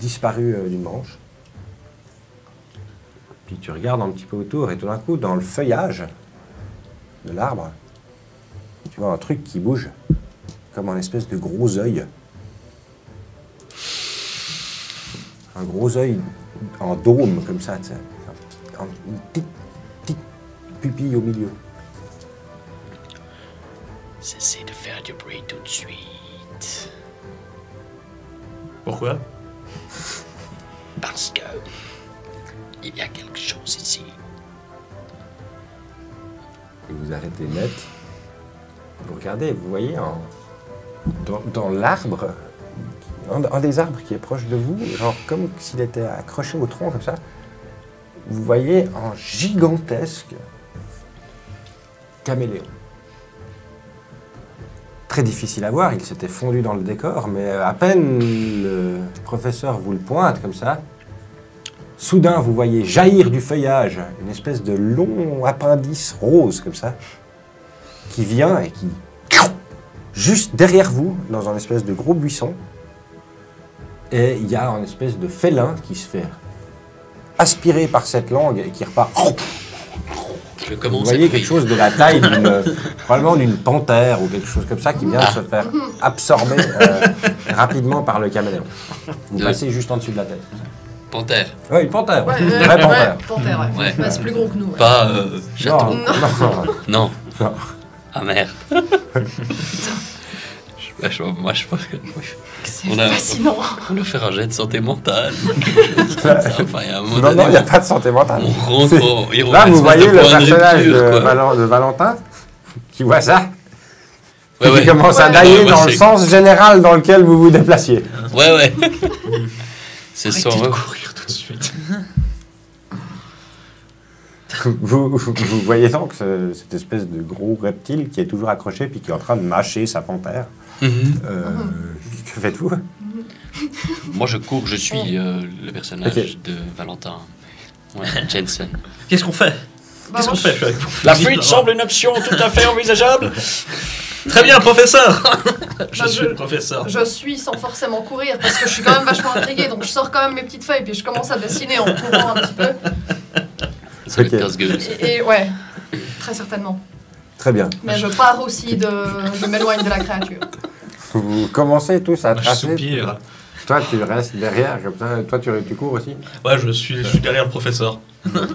disparu d'une branche. Puis tu regardes un petit peu autour et tout d'un coup, dans le feuillage de l'arbre, tu vois un truc qui bouge, comme un espèce de gros œil. Un gros œil en dôme, comme ça, tu sais. Une petite pupille au milieu. Cessez de faire du bruit tout de suite. Pourquoi? Parce que il y a quelque chose ici. Et vous arrêtez net. Vous regardez, vous voyez dans l'arbre, un des arbres qui est proche de vous, genre comme s'il était accroché au tronc comme ça, vous voyez un gigantesque caméléon. Très difficile à voir, il s'était fondu dans le décor, mais à peine le professeur vous le pointe comme ça, soudain vous voyez jaillir du feuillage une espèce de long appendice rose comme ça, qui vient et qui, juste derrière vous, dans un espèce de gros buisson, et il y a un espèce de félin qui se fait aspirer par cette langue et qui repart. Je Vous commence voyez à quelque crier. chose de la taille probablement d'une panthère ou quelque chose comme ça qui vient se faire absorber rapidement par le caméléon. Vous Ouais. passez juste en dessus de la tête. Panthère. Oui, une panthère. Ouais, Une vraie panthère. panthère, ouais. Ouais. Ouais, c'est plus gros que nous. Ouais. Pas château. Non, non. Non. Non. Ah merde. Moi, je pense que... C'est On a- fascinant. On doit faire un jet de santé mentale. Enfin, il y a un moment Non, non, donné, il n'y a pas de santé mentale. on rentre au Hero Là, vous Maximum voyez de le point de personnage rupture, quoi. de Valentin qui voit ça Ouais, et ouais. qui commence à Ouais, dailler ouais, dans le c'est- sens général dans lequel vous vous déplaciez. Ouais, ouais. C'est son... Arrêtez de courir tout de suite. Vous voyez donc cette espèce de gros reptile qui est toujours accroché puis qui est en train de mâcher sa panthère. Mhm. Que faites-vous? Moi, je cours, je suis le personnage Ok. de Valentin. Ouais, Jensen. Qu'est-ce qu'on fait? Bah, Qu'est-ce moi, qu'on fait? Je suis avec vous. La fuite semble une option tout à fait envisageable. Très bien, professeur. Je Bah, suis le professeur. Je suis sans forcément courir parce que je suis quand même vachement intriguée. Donc je sors quand même mes petites feuilles puis je commence à dessiner en courant un petit peu. Ça va être Ok. casse-gueule. Et ouais, très certainement. Très bien. Mais je pars aussi de. Je m'éloigne de la créature. Vous commencez tous à Je tracer. soupire. Toi, tu restes derrière, comme ça. Toi, tu cours aussi. Ouais, je suis derrière le professeur.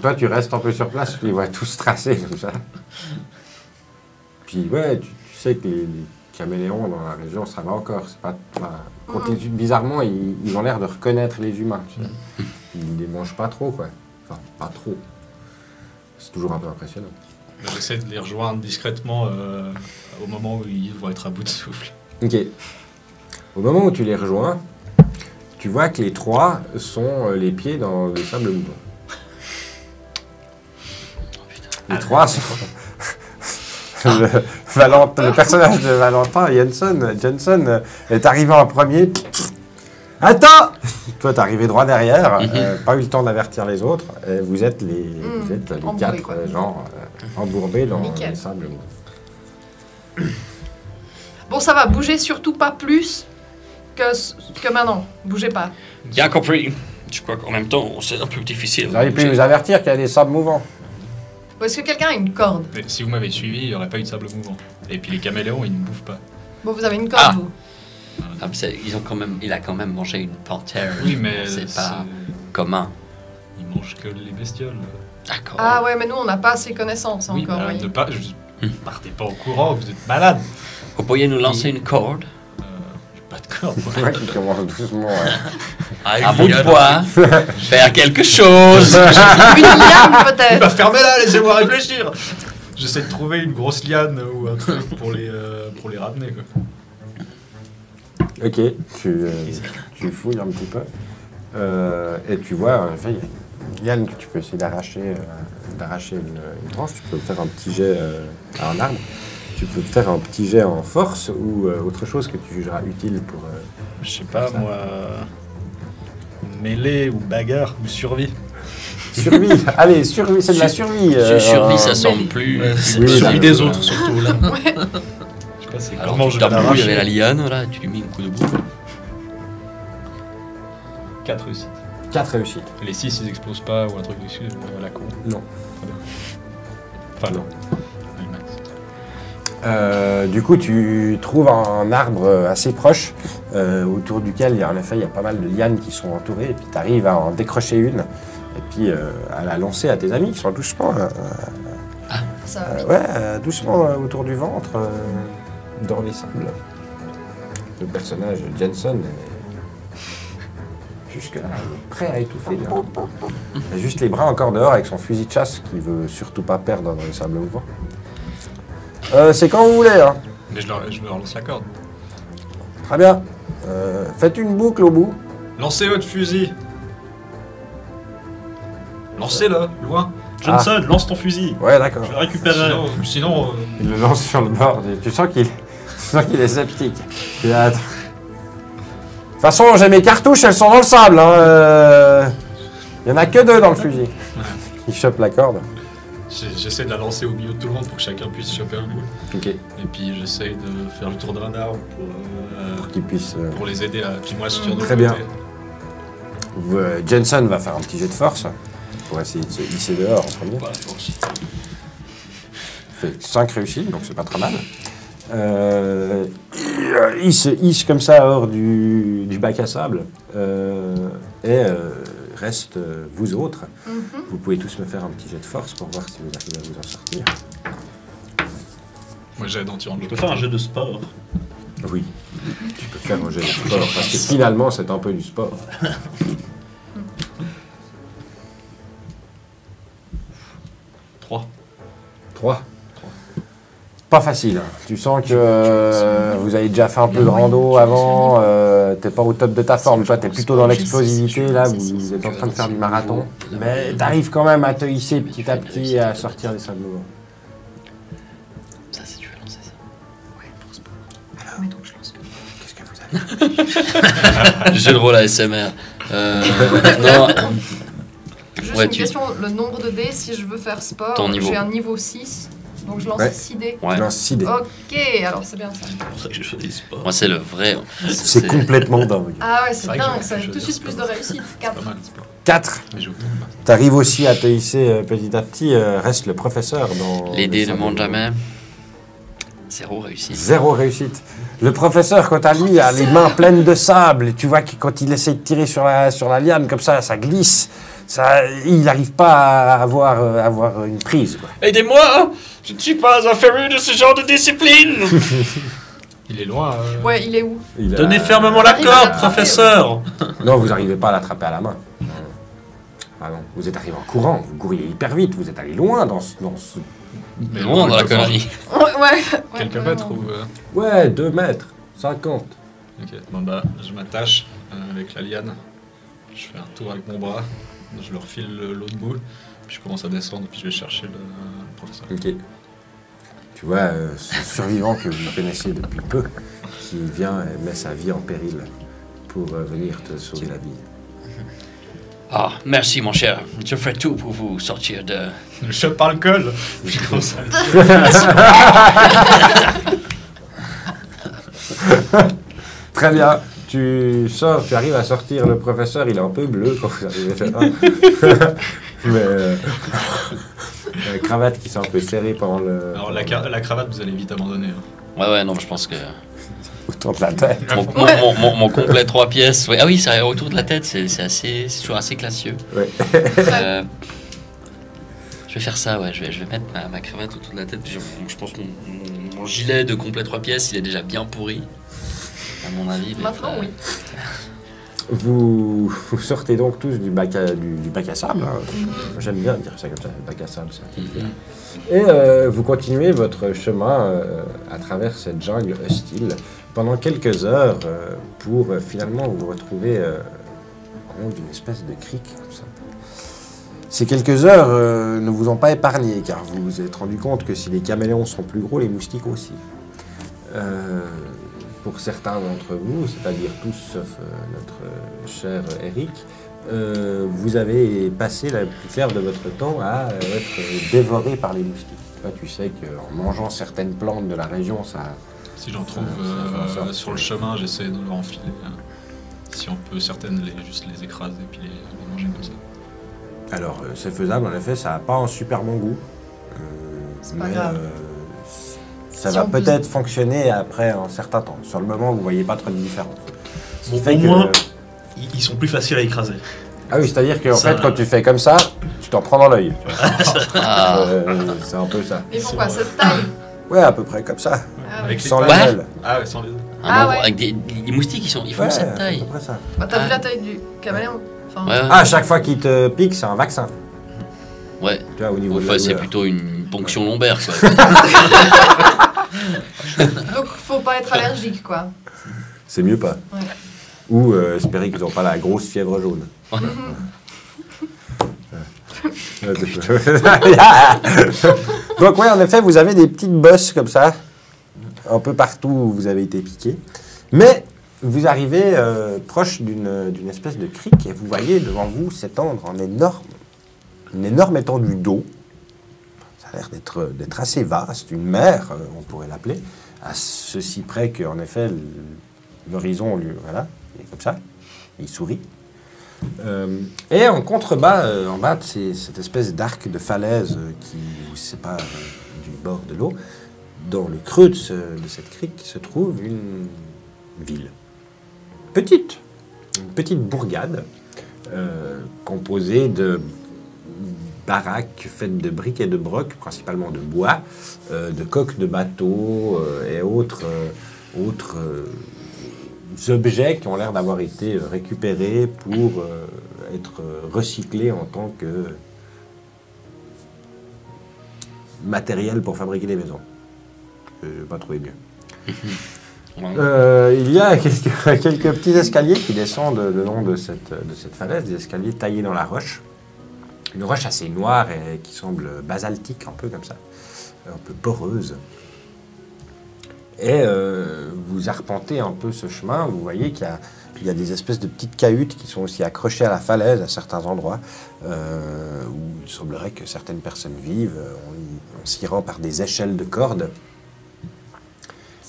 Toi, tu restes un peu sur place, tu les vois tous tracer comme ça. Puis, ouais, tu sais que les caméléons dans la région, ça va encore. C'est pas, bizarrement, ils ont l'air de reconnaître les humains. Tu sais. Ils les mangent pas trop, quoi. Enfin, pas trop. C'est toujours un peu impressionnant. J'essaie de les rejoindre discrètement au moment où ils vont être à bout de souffle. Ok. Au moment où tu les rejoins, tu vois que les trois sont les pieds dans le sable mouvant. Les trois sont... le personnage de Valentin, Jensen, est arrivé en premier. Attends! Toi, t'es arrivé droit derrière, pas eu le temps d'avertir les autres. Et vous êtes les Embourbés, quatre, quoi. embourbés dans Nickel. le sable mouvant. Bon, ça va, bougez surtout pas plus que maintenant. Bougez pas. Bien compris. Je crois qu'en même temps, c'est un peu difficile. Vous auriez pu nous avertir qu'il y a des sables mouvants. Ou est-ce que quelqu'un a une corde? Mais si vous m'avez suivi, il n'y aurait pas eu de sable mouvant. Et puis les caméléons, ils ne bouffent pas. Bon, vous avez une corde, Ah. vous. Ah, mais il a quand même mangé une panthère. Oui, mais c'est pas commun. Ils mangent que les bestioles. D'accord. Ah ouais, mais nous, on n'a pas assez connaissances Oui, encore. bah, voyez. partez pas au courant, vous êtes malade. Vous pourriez nous lancer une corde? J'ai pas de corde. Ouais, qui commence doucement. Un bout de bois? Faire quelque chose? Une liane, Bah peut-être. fermez-la, laissez-moi réfléchir. J'essaie de trouver une grosse liane ou un truc pour les ramener. Quoi. Ok, tu fouilles un petit peu. Et tu vois, en effet, Yann, que tu peux essayer d'arracher une tranche. Tu peux faire un petit jet à un arbre. Tu peux faire un petit jet en force ou autre chose que tu jugeras utile pour... Je sais pas, moi. Mêlée ou bagarre ou survie. Survie. Allez, survie, c'est de la survie. Survie, ça semble plus. C'est Oui, celui ça- des autres, surtout, là. Je sais pas, c'est Alors, comment tu je vais t'embrouilles avec la l'arracher. liane, là, tu lui mets un coup de bout. 4 réussites. 4 réussites. Les 6, ils explosent pas ou un truc dessus, à la con. Non. Enfin, non. Du coup, tu trouves un arbre assez proche, autour duquel il y a pas mal de lianes qui sont entourées, et puis tu arrives à en décrocher une, et puis à la lancer à tes amis qui sont doucement, Ça va vite. doucement autour du ventre. dans les sables. Le personnage de Jensen est jusque-là prêt à étouffer. Il a juste les bras encore dehors avec son fusil de chasse qu'il veut surtout pas perdre dans les sables mouvants. C'est quand vous voulez. Hein. Mais je leur lance la corde. Très bien. Faites une boucle au bout. Lancez votre fusil. Lancez-le, loin. Johnson, lance ton fusil. Ouais, d'accord. Je le récupérerai. Sinon Il le lance sur le bord. Tu sens qu'il est sceptique. Il a- De toute façon, j'ai mes cartouches, elles sont dans le sable. Hein. Il y en a que 2 dans le fusil. Il chope la corde. j'essaie de la lancer au milieu de tout le monde pour que chacun puisse choper un bout. Ok. Et puis j'essaie de faire le tour d'un arbre Qu'il puisse. pour les aider à... Puis moi je tire de Très l'autre bien. côté. Jensen va faire un petit jet de force pour essayer de se hisser dehors en premier. Pas la force. Il fait 5 réussites, donc c'est pas très mal. Il se hisse comme ça hors du bac à sable. Reste vous autres. Vous pouvez tous me faire un petit jet de force pour voir si vous arrivez à vous en sortir. Moi j'aide en tirant de Je l'autre peux faire un jeu de sport. Oui, tu peux faire un jet de sport parce que finalement c'est un peu du sport. 3. Pas facile. Hein. Tu sens que vous avez déjà fait un peu de rando avant, t'es pas au top de ta forme. Toi, t'es plutôt dans l'explosivité, là, vous êtes en train de faire du marathon. Mais t'arrives quand même à te hisser petit à petit et à sortir des sables mouvants. Ça, c'est tu veux lancer ça. Mais donc je lance. Qu'est-ce que vous avez? Jeu de rôle ASMR. Non. Juste Ouais, une tu- question, le nombre de dés, si je veux faire sport, Ton niveau. j'ai un niveau 6, donc je lance Ouais. 6 dés. Ouais. Tu lances 6 dés. Ok, alors c'est bien ça. C'est pour ça que je fais des sports. Moi, c'est le vrai. C'est complètement dingue. Ah ouais, c'est vrai que dingue, je- ça a je tout de veux suite dire, plus c'est de réussite. 4. Pas mal, c'est pas. 4. Mais je tombe. T'arrives aussi à te hisser petit à petit. Reste le professeur dans... Les dés ne sables montent mouvants. jamais. 0 réussi. 0 réussite. Le professeur, quant à lui, a les mains pleines de sable. Et tu vois que quand il essaie de tirer sur la liane, comme ça glisse. Il n'arrive pas à avoir une prise. Quoi. Aidez-moi! Je ne suis pas un féru de ce genre de discipline! Il est loin. Ouais, il est où? Tenez fermement la Arrive à corde, l'attraper. professeur. Non, vous n'arrivez pas à l'attraper à la main. Ah non, vous êtes arrivé en courant, vous couriez hyper vite, vous êtes allé loin dans ce... Mais Loin dans la quelques- connerie. Ouais. Quelques vraiment. mètres ou. Ouais, 2 mètres, 50. Ok, bon bah je m'attache avec la liane. Je fais un tour avec mon bras. Je leur file l'autre bout. Puis je commence à descendre. Puis je vais chercher le professeur. Ok. Tu vois, ce survivant que vous connaissez depuis peu, qui vient et met sa vie en péril pour venir te sauver la vie. Ah, merci, mon cher. Je ferai tout pour vous sortir de. Je parle le col. Je commence à... Très bien. Tu sors, tu arrives à sortir le professeur, il est un peu bleu quand vous arrivez là. Mais la cravate qui s'est un peu serrée pendant le... Alors la cravate, vous allez vite abandonner. hein. Ouais, non, je pense que. autour de la tête. Mon complet 3 pièces. Ouais. Ah oui, c'est autour de la tête, c'est toujours assez classieux. Ouais. Je vais faire ça, ouais. Je vais mettre ma cravate autour de la tête. Puis je pense que mon gilet de complet 3 pièces, il est déjà bien pourri. À mon avis. Maintenant, oui. Vous sortez donc tous du bac à sable. Hein. J'aime bien dire ça comme ça, le bac à sable. Ça. Et vous continuez votre chemin à travers cette jungle hostile pendant quelques heures pour finalement vous retrouver en haut d'une espèce de crique comme ça. Ces quelques heures ne vous ont pas épargné car vous vous êtes rendu compte que si les caméléons sont plus gros, les moustiques aussi. Pour certains d'entre vous, c'est-à-dire tous sauf notre cher Eric, vous avez passé la plus claire de votre temps à être dévoré par les moustiques. Là, tu sais qu'en mangeant certaines plantes de la région, ça... Si j'en trouve ça fait en sorte sur le chemin, j'essaie de leur enfiler. Si on peut, certaines, juste les écraser et puis les manger comme ça. Alors, c'est faisable, en effet, ça n'a pas un super bon goût. C'est pas grave. Ça Si va on peut- peut-être fonctionner après un certain temps. Sur le moment, vous ne voyez pas trop de différence. Ce qui Bon, fait au que- moins, ils sont plus faciles à écraser. Ah oui, c'est-à-dire qu'en Ça- fait, quand tu fais comme ça, tu t'en prends dans l'œil. Ah, C'est un peu ça. Mais pourquoi cette taille? Ouais, à peu près comme ça. Ah, Avec Sans les les Ouais. ailes. Ah ouais, sans les... Ah ouais. Avec les moustiques, ils font Ouais, cette à taille. peu près ça. Bah, t'as vu Ah. la taille du caméléon? Enfin, Ouais, Ah, à chaque fois qu'il te pique, c'est un vaccin. ouais. Tu vois, au niveau de Enfin, la c'est douleur. plutôt une ponction lombaire, quoi. Donc faut pas être allergique, quoi. C'est mieux pas. Ouais. Ou espérer qu'ils n'ont pas la grosse fièvre jaune. Donc oui, en effet, vous avez des petites bosses comme ça, un peu partout où vous avez été piqué. Mais vous arrivez proche d'une espèce de crique et vous voyez devant vous s'étendre une énorme étendue d'eau. Ça a l'air d'être assez vaste, une mer, on pourrait l'appeler, à ceci près qu'en effet, l'horizon, voilà, il est comme ça, il sourit. Et en contrebas, en bas de cette espèce d'arc de falaise qui vous sépare du bord de l'eau, dans le creux de cette crique se trouve une ville. Une petite bourgade composée de baraques faites de briques et de brocs, principalement de bois, de coques de bateaux et autres objets qui ont l'air d'avoir été récupérés pour être recyclés en tant que matériel pour fabriquer des maisons. Je n'ai pas trouvé mieux. Il y a quelques petits escaliers qui descendent le long de cette falaise, des escaliers taillés dans la roche. Une roche assez noire et qui semble basaltique, un peu comme ça, un peu poreuse. Et vous arpentez un peu ce chemin, vous voyez qu'il y a des espèces de petites cahutes qui sont aussi accrochées à la falaise à certains endroits, où il semblerait que certaines personnes vivent. On s'y rend par des échelles de cordes.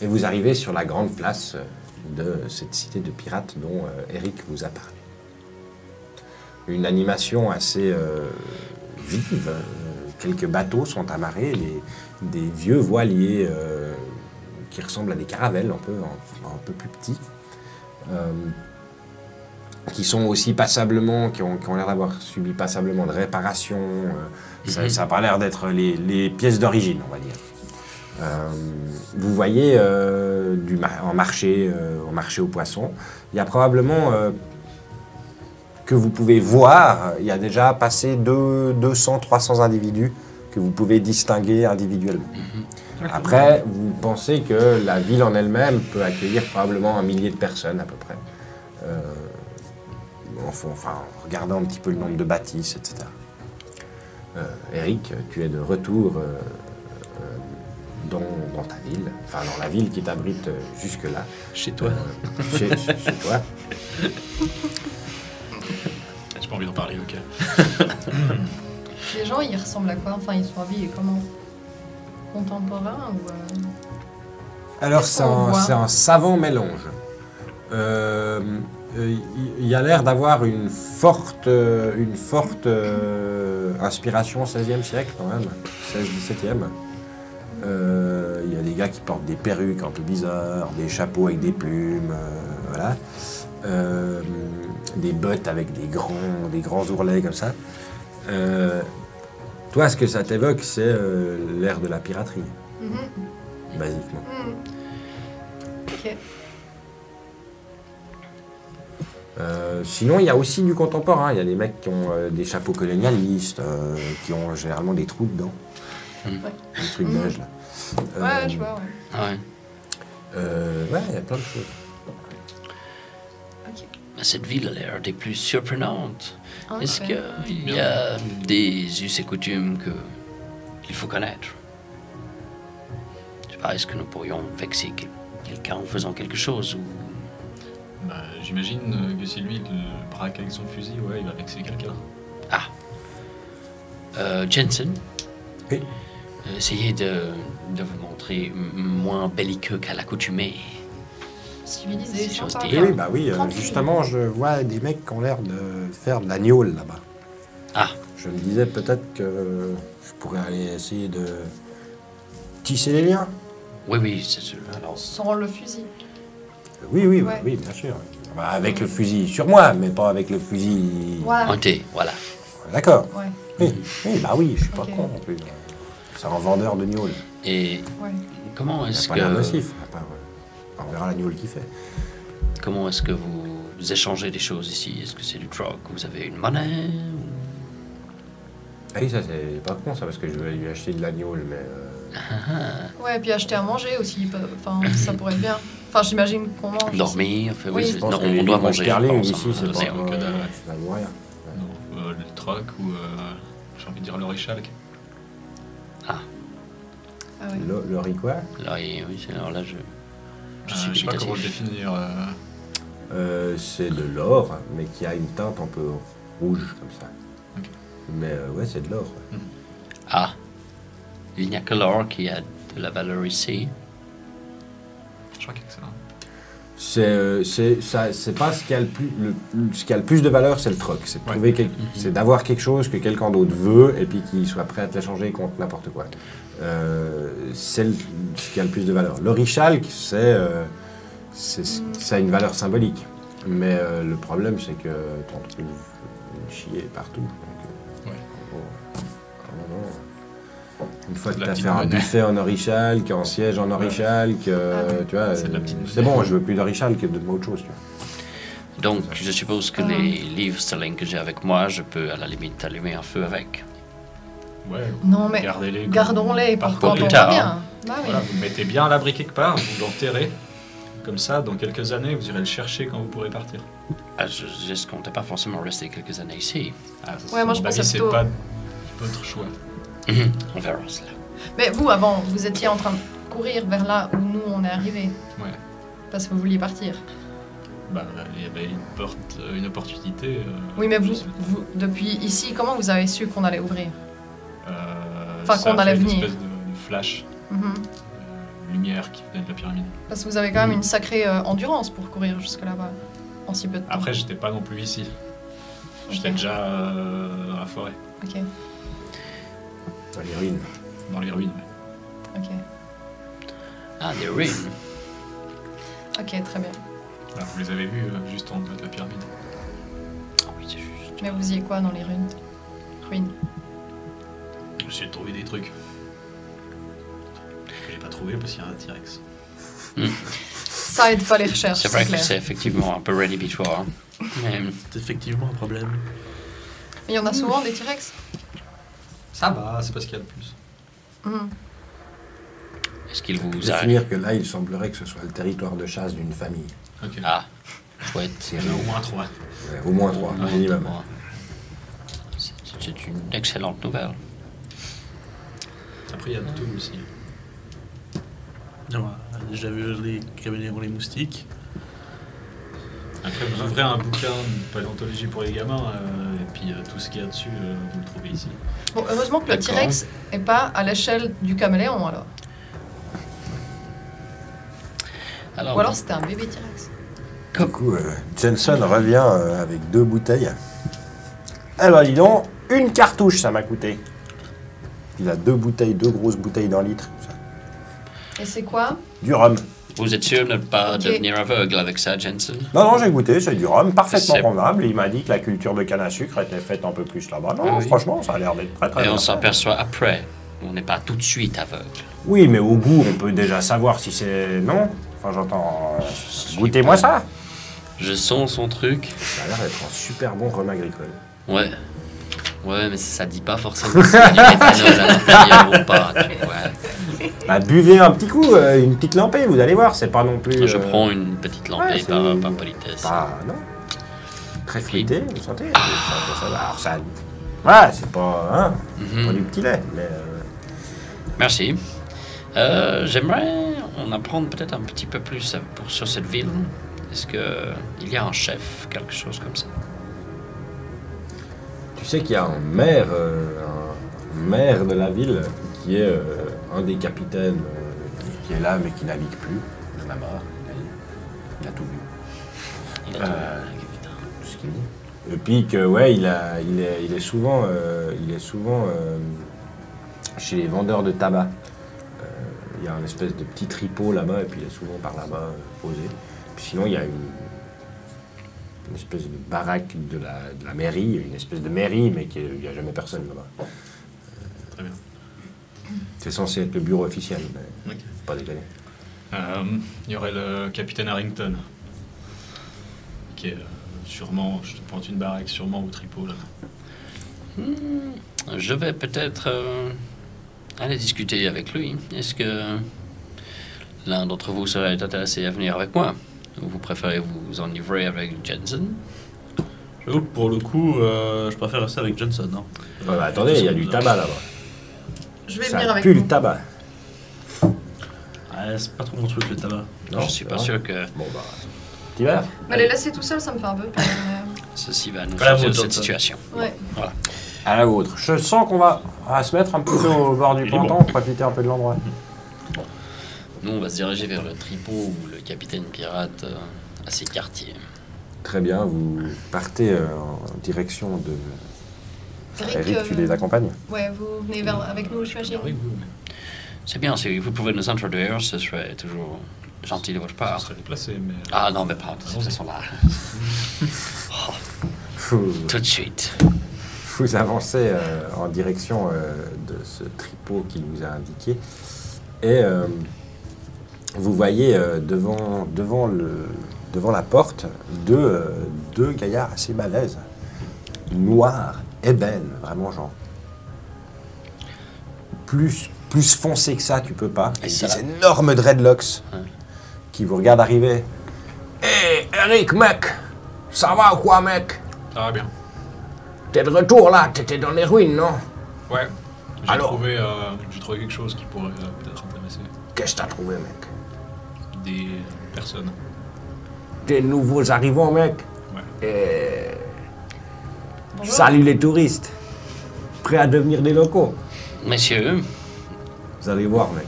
Et vous arrivez sur la grande place de cette cité de pirates dont Eric vous a parlé. Une animation assez vive. Quelques bateaux sont amarrés, des vieux voiliers qui ressemblent à des caravelles, un peu plus petits, qui sont aussi passablement, qui ont l'air d'avoir subi passablement de réparations. Ça n'a pas l'air d'être les pièces d'origine, on va dire. Vous voyez au marché aux poissons, il y a probablement que vous pouvez voir, il y a déjà passé 200-300 individus que vous pouvez distinguer individuellement. Après, vous pensez que la ville en elle-même peut accueillir probablement 1 millier de personnes à peu près. Enfin, en regardant un petit peu le nombre de bâtisses, etc. Eric, tu es de retour dans ta ville, enfin dans la ville qui t'abrite jusque-là. Chez toi. Chez toi. J'ai pas envie d'en parler, ok. Les gens, ils ressemblent à quoi? Enfin, ils sont habillés comment? Contemporains ou... Alors, Qu'est-ce qu'on voit? c'est un savant mélange. Il y a l'air d'avoir une forte inspiration 16e siècle, quand même. 16-17e. Il y a des gars qui portent des perruques un peu bizarres, des chapeaux avec des plumes, voilà. Des bottes avec des grands ourlets comme ça. Toi, ce que ça t'évoque, c'est l'ère de la piraterie, basiquement. Ok. Sinon, il y a aussi du contemporain. Il y a des mecs qui ont des chapeaux colonialistes, qui ont généralement des trous dedans. Des trucs beige, là. Ouais, je vois, ouais. Ah ouais. Ouais, il y a plein de choses. Ok. Cette ville a l'air des plus surprenantes. En Est-ce effet. qu'il y a des us et coutumes qu'il faut connaître? Je sais pas, est-ce que nous pourrions vexer quelqu'un en faisant quelque chose ou... Bah, j'imagine que si lui le braque avec son fusil, ouais, il va vexer quelqu'un. Jensen? Oui. Essayez de vous montrer moins belliqueux qu'à l'accoutumée. Civilisé, Si j'ose sympa. dire. Oui, bah oui, Tranquille. justement, je vois des mecs qui ont l'air de faire de la gnôle là-bas. Ah. Je me disais peut-être que je pourrais aller essayer de tisser les liens. Oui, c'est sûr. Alors, Sans le fusil. Oui, Ouais. oui, bien sûr. Bah, avec le fusil sur moi, mais pas avec le fusil... Voilà. pointé, voilà. Ouais. D'accord. Oui, bah oui, je suis pas Ok. con non plus. C'est un vendeur de gnôle. Et Ouais. Comment Il est-ce n'a pas l'air que... nocif. On verra l'agneau qu'il fait. Comment est-ce que vous échangez des choses ici? Est-ce que c'est du troc? Vous avez une monnaie? Ah oui, ça c'est pas con ça, parce que je vais lui acheter de l'agneau, mais... Ouais, et puis acheter à manger aussi. Enfin, ça pourrait être bien. Enfin, j'imagine qu'on mange. Dormir? Enfin, Oui. oui, Je pense non, que les on doit livres manger. Sterling je pense, ici, c'est hein, pas... zéro. que dalle, ouais. ça vaut rien. Non, le troc ou j'ai envie de dire l'orichalque. Ah ouais. Le riz quoi? Là, oui, alors là, je suis Je sais pas comment le dubitatif. définir. C'est de l'or, mais qui a une teinte un peu rouge, comme ça. Ok. Mais ouais, c'est de l'or. Ouais. Ah, il n'y a que l'or qui a de la valeur ici. Je crois que c'est ça. C'est pas ce qui a le plus, ce qui a le plus de valeur, c'est le troc. C'est de Ouais. trouver c'est d'avoir quelque chose que quelqu'un d'autre veut et puis qu'il soit prêt à te l'échanger contre n'importe quoi. C'est ce qui a le plus de valeur. L'orichalque, ça a une valeur symbolique. Mais le problème, c'est que t'en trouves chier partout. Donc, à un moment, une fois que La tu as petite fait un monnaie. buffet en orichalque, en siège en orichalque, tu vois, C'est de la petite c'est monnaie. bon, je veux plus d'orichalque, donne-moi autre chose. Tu vois. Donc, je suppose que les livres sterling que j'ai avec moi, je peux à la limite allumer un feu avec. Ouais, Non, mais gardez-les. gardons-les pour Par quand plus on tard, revient. hein. Bah oui. Voilà, vous le mettez bien à l'abri quelque part, vous l'enterrez. Comme ça, dans quelques années, vous irez le chercher quand vous pourrez partir. Ah, je ne comptais pas forcément rester quelques années ici. Ah, ça, Ouais, moi, je à mon pensais avis, c'est plutôt- pas votre choix. On verra cela. Mais vous, avant, vous étiez en train de courir vers là où nous, on est arrivés. Ouais. Parce que vous vouliez partir. Bah, il y avait une opportunité. Oui, mais je vous, sais. depuis ici, comment vous avez su qu'on allait ouvrir Enfin, Ça qu'on a allait fait une venir. espèce de flash, Mhm. lumière qui venait de la pyramide. Parce que vous avez quand même une sacrée endurance pour courir jusque là-bas, en si peu de temps. Après, j'étais pas non plus ici. J'étais Ok. déjà dans la forêt, Ok, Dans les ruines. dans les ruines. Ouais. ok. Ah, des ruines. Ok, très bien. Voilà, vous les avez vus juste en bas de la pyramide. Ah oui, c'est juste. Mais vous faisiez quoi dans les ruines J'ai trouvé des trucs. Que j'ai pas trouvé parce qu'il y a un T-Rex. Ça aide pas les recherches, C'est vrai que clair. c'est effectivement un peu rédhibitoire. Mais C'est effectivement un problème. Mais il y en a souvent des T-Rex Ça va, c'est pas ce qu'il y a de plus. Mhm. est-ce qu'il vous Je vais arrive? finir que là, il semblerait que ce soit le territoire de chasse d'une famille. Ok. Ah, chouette. C'est Il y en a au moins 3. Ouais, au moins 3, minimum. C'est une excellente nouvelle. Après, il y a tout aussi. Non, on a déjà vu les caméléons, les moustiques. Après, vous ouvrez un bouquin de paléontologie pour les gamins, et puis tout ce qu'il y a dessus, vous le trouvez ici. Bon, heureusement que le D'accord. T-Rex est pas à l'échelle du caméléon alors. Alors, Ou alors c'était un bébé T-Rex. Du coup, Jensen revient avec 2 bouteilles. Eh ben, dis donc, une cartouche, ça m'a coûté. Il a 2 bouteilles, 2 grosses bouteilles d'un litre. Ça. Et c'est quoi Du rhum. vous êtes sûr de ne pas Ok. devenir aveugle avec ça, Jensen? Non, j'ai goûté, c'est du rhum parfaitement C'est- convenable. Il m'a dit que la culture de canne à sucre était faite un peu plus là-bas. Non, Ah oui. franchement, ça a l'air d'être très très Et bien on fait. s'aperçoit après. On n'est pas tout de suite aveugle. Oui, mais au goût, on peut déjà savoir si c'est... Non. Enfin, j'entends... Goûtez-moi ça. Je sens son truc. Ça a l'air d'être un super bon rhum agricole. Ouais. Ouais, mais ça dit pas forcément s'il y a du méthanol à l'intérieur ou pas. Tu vois. Bah, buvez un petit coup, une petite lampée, vous allez voir, c'est pas non plus... Je prends une petite lampée ouais, par politesse. non. Très fruité, vous sentez Alors ça... Ouais, c'est pas... Hein, Mhm. pas du petit lait, mais... Merci. J'aimerais en apprendre peut-être un petit peu plus sur cette ville. Est-ce qu'il y a un chef, quelque chose comme ça? Tu sais qu'il y a un maire de la ville qui est un des capitaines qui est là mais qui navigue plus. Il en a marre. Il a tout vu. Il a Tout ce qu'il dit. Et puis que ouais, il est souvent chez les vendeurs de tabac. Il y a un espèce de petit tripot là-bas et puis il est souvent par là-bas posé. Puis sinon il y a une espèce de baraque de la mairie, une espèce de mairie, mais il n'y a jamais personne là-bas. Très bien. C'est censé être le bureau officiel, mais Ok. pas déconner. Il y aurait le capitaine Harrington, qui est sûrement, je te pointe une baraque, sûrement au tripot là. Je vais peut-être aller discuter avec lui. Est-ce que l'un d'entre vous serait intéressé à venir avec moi? Ou vous préférez vous enivrer avec Jensen? J'avoue que pour le coup, je préfère rester avec Johnson. Hein. Ouais, bah, attendez, il y a du tabac là-bas. Je vais Ça venir avec pue vous. le tabac. Ouais, c'est pas trop mon truc le tabac. Non, Je suis pas sûr que Bon bah, t'y vas? Mais les laisser tout seul, ça me fait un peu peur. ceci va nous Voilà, sortir de vous, cette Johnson. situation. Ouais. À la vôtre. Je sens qu'on va se mettre un petit peu au bord du Il est ponton, bon. profiter un peu de l'endroit. Nous, on va se diriger vers le tripot où le capitaine pirate a ses quartiers. Très bien, vous partez en direction de... Eric, tu les accompagnes? Ouais, vous venez avec nous, j'imagine. Oui, oui, C'est bien, si vous pouvez nous introduire, ce serait toujours gentil de votre ça part. serait déplacé, mais... Ah non, mais pas de cette façon-là. Vous, Tout de suite. vous avancez en direction de ce tripot qu'il vous a indiqué et vous voyez devant la porte deux gaillards assez balèzes, noirs, ébènes, vraiment genre plus foncé que ça, tu peux pas. Et Avec ça, des énormes dreadlocks Ouais. qui vous regardent arriver. Hé, Eric, mec, ça va ou quoi, mec? Ça va bien. T'es de retour là, t'étais dans les ruines, non? Ouais. J'ai Alors trouvé quelque chose qui pourrait peut-être intéresser Qu'est-ce que t'as trouvé, mec? des personnes. Des nouveaux arrivants, mec. Ouais. Et... Bonjour. Salut les touristes. Prêts à devenir des locaux? Messieurs, Vous allez voir, mec.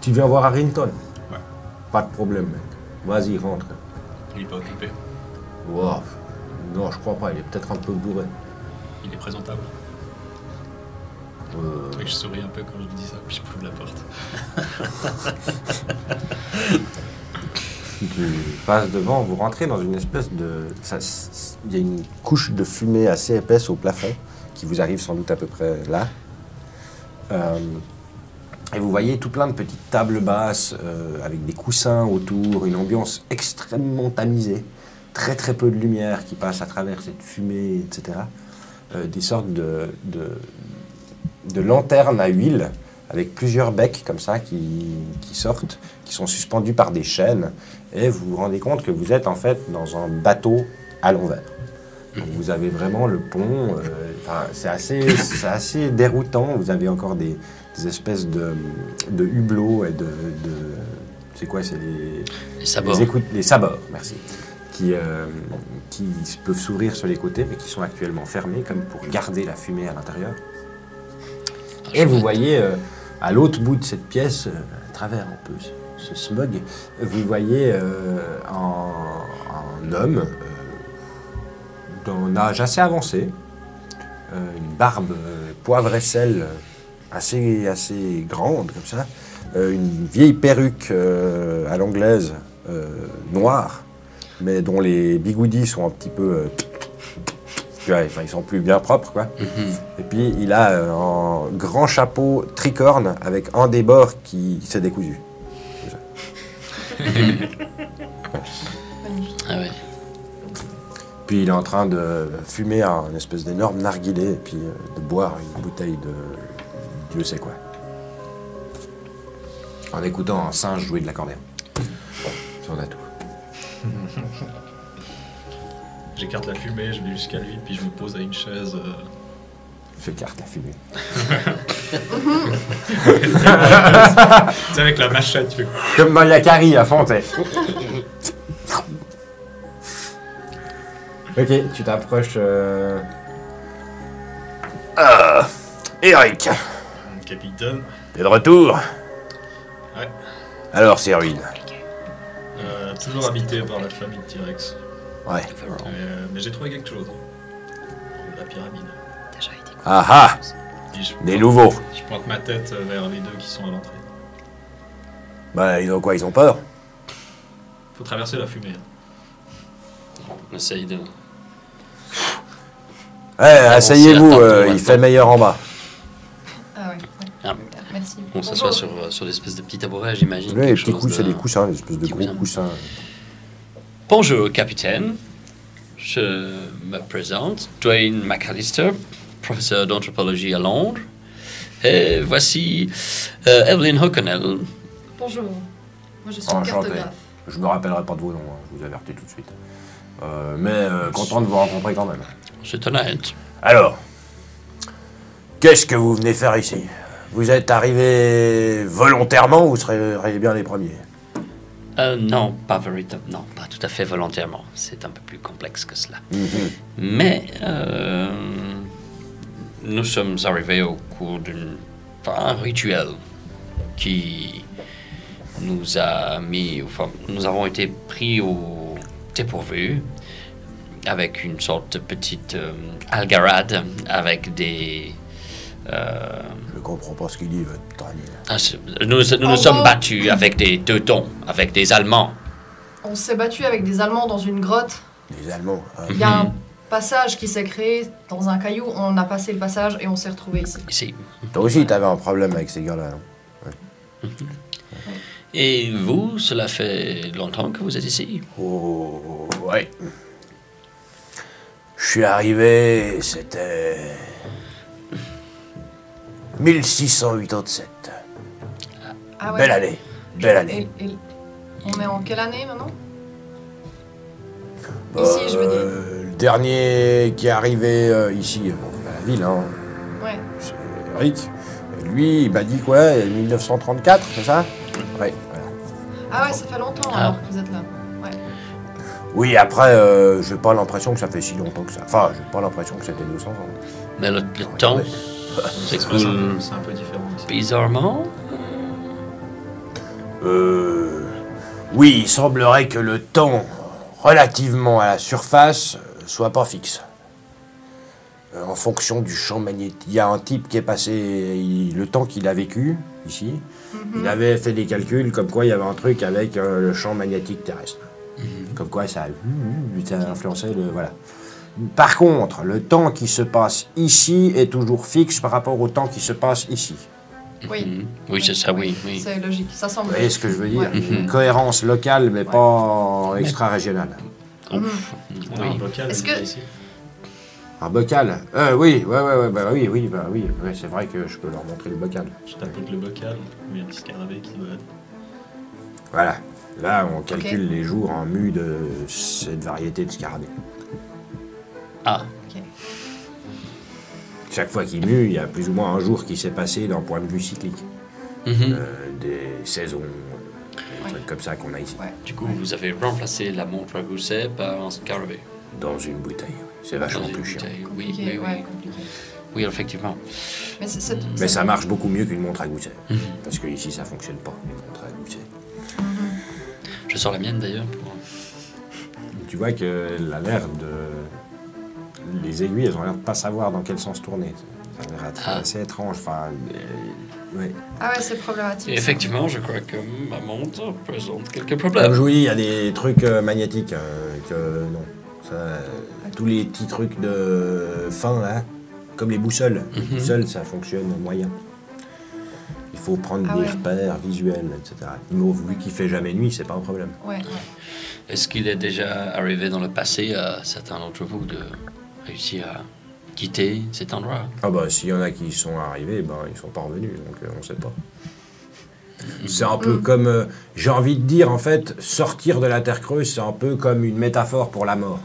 Tu viens voir Harrington? Ouais. Pas de problème, mec. Vas-y, rentre. Il est pas occupé. Wow. Non, je crois pas. Il est peut-être un peu bourré. Il est présentable. Et je souris un peu quand je dis ça, puis je ouvre la porte. Tu passes devant, vous rentrez dans une espèce de... Il y a une couche de fumée assez épaisse au plafond qui vous arrive sans doute à peu près là. Et vous voyez tout plein de petites tables basses avec des coussins autour, une ambiance extrêmement tamisée, très très peu de lumière qui passe à travers cette fumée, etc. Des sortes de lanternes à huile avec plusieurs becs comme ça qui sortent, qui sont suspendus par des chaînes, et vous vous rendez compte que vous êtes en fait dans un bateau à l'envers. Donc vous avez vraiment le pont, c'est assez déroutant, vous avez encore des espèces de hublots et c'est quoi, c'est les sabords. les sabords, merci, qui peuvent s'ouvrir sur les côtés mais qui sont actuellement fermés comme pour garder la fumée à l'intérieur. Et vous voyez, à l'autre bout de cette pièce, à travers un peu ce smog, vous voyez un homme d'un âge assez avancé, une barbe poivre et sel assez grande comme ça, une vieille perruque à l'anglaise noire, mais dont les bigoudis sont un petit peu... Ouais, enfin, ils sont plus bien propres, quoi. Et puis, il a un grand chapeau tricorne avec un des bords qui s'est décousu. Ah ouais. Puis, il est en train de fumer un espèce d'énorme narguilé et puis de boire une bouteille de Dieu sait quoi. En écoutant un singe jouer de l'accordéon. Ça, on a tout. J'écarte la fumée, je vais jusqu'à lui, puis je me pose à une chaise. J'écarte la fumée. Tu sais, avec la machette, tu fais. Comme dans Yakari à fond, tu sais. Ok, tu t'approches. Eric, Capitaine. t'es de retour? Ouais. Alors, c'est ruine. Toujours habité par la famille de T-Rex. Ouais. Mais j'ai trouvé quelque chose. La pyramide. Déjà été cool. Ah ah, Et je des pointe- nouveaux. Je pointe ma tête vers les deux qui sont à l'entrée. Bah, ils ont quoi? Ils ont peur? Faut traverser la fumée. On essaye de... Ouais, asseyez-vous, attends, il attends. fait meilleur en bas. Ah ouais. Ah. Merci. On s'assoit sur des espèces de petits tabourets, j'imagine. Oui, les petits coussins, c'est des coussins, des espèces de gros coussins. Bonjour, capitaine. Je me présente, Dwayne McAllister, professeur d'anthropologie à Londres. Et voici Evelyn O'Connell. Bonjour. Moi, je suis Enchanté. cartographe. Je me rappellerai pas de vos noms, hein, je vous avertis tout de suite. Mais content de vous rencontrer quand même. C'est honnête. Alors, qu'est-ce que vous venez faire ici? Vous êtes arrivé volontairement ou vous serez bien les premiers? Non, pas véritablement. Non, pas tout à fait volontairement. C'est un peu plus complexe que cela. Mais nous sommes arrivés au cours d'un rituel qui nous a mis... Enfin, nous avons été pris au dépourvu avec une sorte de petite algarade avec des... Je comprends pas ce qu'il dit, votre ami. Nous nous sommes battus avec des Teutons, avec des Allemands. On s'est battu avec des Allemands dans une grotte. Les Allemands. Il y a un passage qui s'est créé dans un caillou. On a passé le passage et on s'est retrouvés ici. Ici. Toi aussi, t'avais un problème avec ces gars-là, non? Ouais. Et vous, cela fait longtemps que vous êtes ici? Oh, ouais. Je suis arrivé, c'était... 1687. Ah ouais. Belle année. Belle année. Et on est en quelle année maintenant? Ici, je veux dire. Le dernier qui est arrivé ici, à la ville, hein, Ouais. c'est Eric. Et lui, il m'a dit quoi, 1934, c'est ça? Ouais, voilà. Ah ouais, ça fait longtemps alors que vous êtes là. Ouais. Oui, après, j'ai pas l'impression que ça fait si longtemps que ça. Enfin, j'ai pas l'impression que c'était 200 ans. Mais le temps ouais. s'écoule C'est un peu différent ici. bizarrement. Oui, il semblerait que le temps, relativement à la surface, soit pas fixe. En fonction du champ magnétique. Il y a un type qui est passé, le temps qu'il a vécu, ici, il avait fait des calculs comme quoi il y avait un truc avec le champ magnétique terrestre. Comme quoi ça influençait le... Voilà. Par contre, le temps qui se passe ici est toujours fixe par rapport au temps qui se passe ici. Oui. Oui, c'est ça, oui. C'est logique. Ça semble. Vous voyez ce que je veux dire? Ouais. Une cohérence locale, mais pas extra-régionale. On a un Oui. bocal Est-ce que- ici. Un bocal? Oui, ouais, c'est vrai que je peux leur montrer le bocal. Je tapote le bocal, il y a un petit scarabée qui doit... Voilà. Là, on calcule les jours en mu de cette variété de scarabées. Ah, Ok. Chaque fois qu'il mue, il y a plus ou moins un jour qui s'est passé d'un point de vue cyclique. mhm. Des saisons, des trucs comme ça qu'on a ici. Ouais. Du coup, vous avez remplacé la montre à gousset par un scarabée. Dans une bouteille, oui. C'est vachement Dans une plus chiant. bouteille. Oui, Compliqué, oui, ouais, oui. compliqué. Oui, effectivement. Mais, Mais ça marche beaucoup mieux qu'une montre à gousset. Mhm. Parce que ici, ça fonctionne pas, une montre à gousset. Je sors la mienne d'ailleurs pour... Tu vois qu'elle a l'air de... Les aiguilles, elles ont l'air de pas savoir dans quel sens tourner. Ça a l'air assez étrange. Enfin, ouais. Ah ouais, c'est problématique. Et ça. effectivement, je crois que ma montre présente quelques Comme problèmes. je vous dis, il y a des trucs magnétiques que non. Ça, tous les petits trucs de fin là, comme les boussoles. Les boussoles, ça fonctionne moyen. Il faut prendre Ah des ouais. repères visuels, etc. Mais vu qu'il fait jamais nuit, c'est pas un problème. Ouais, ouais. Est-ce qu'il est déjà arrivé dans le passé à certains d'entre vous de réussir à quitter cet endroit? Ah bah s'il y en a qui sont arrivés, ben ils sont pas revenus, donc on sait pas. C'est un peu comme, j'ai envie de dire en fait, sortir de la terre creuse, c'est un peu comme une métaphore pour la mort.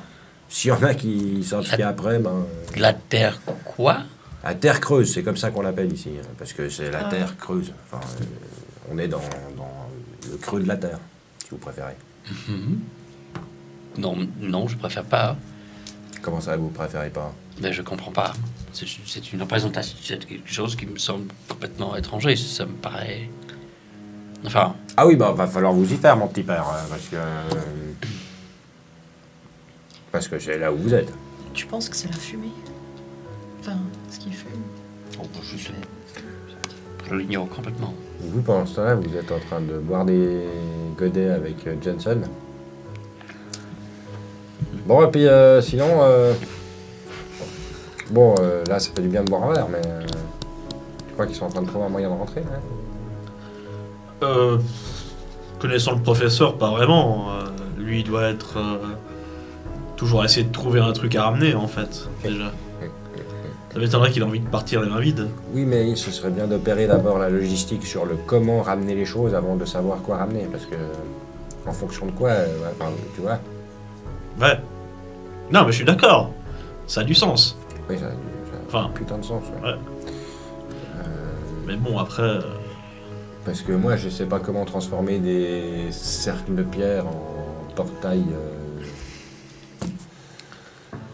S'il y en a qui sortent après, ben... La terre quoi? La terre creuse, c'est comme ça qu'on l'appelle ici, hein, parce que c'est la Ah. terre creuse. Enfin, on est dans le creux de la terre, si vous préférez. Non, non, je préfère pas. Comment ça, vous préférez pas? Mais je comprends pas. C'est une représentation, c'est quelque chose qui me semble complètement étranger. Ça me paraît... Enfin, Ah oui, bah va falloir vous y faire, mon petit père, parce que c'est là où vous êtes. Tu penses que c'est la fumée? Enfin, ce qui fume. je l'ignore complètement. Vous, pendant ce temps-là, vous êtes en train de boire des godets avec Jensen. Bon, et puis sinon, bon, là, ça fait du bien de boire un verre, mais je crois qu'ils sont en train de trouver un moyen de rentrer. Hein. Connaissant le professeur, pas vraiment. Lui, il doit être... toujours essayer de trouver un truc à ramener, en fait, déjà. Ça m'étonnerait qu'il ait envie de partir les mains vides. Oui, mais ce serait bien d'opérer d'abord la logistique sur le comment ramener les choses avant de savoir quoi ramener, parce que en fonction de quoi, tu vois. Ouais. Non, mais je suis d'accord. Ça a du sens. Oui, ça a Enfin, putain de sens. Ouais. ouais. Mais bon, après... Parce que moi, je sais pas comment transformer des cercles de pierre en portail.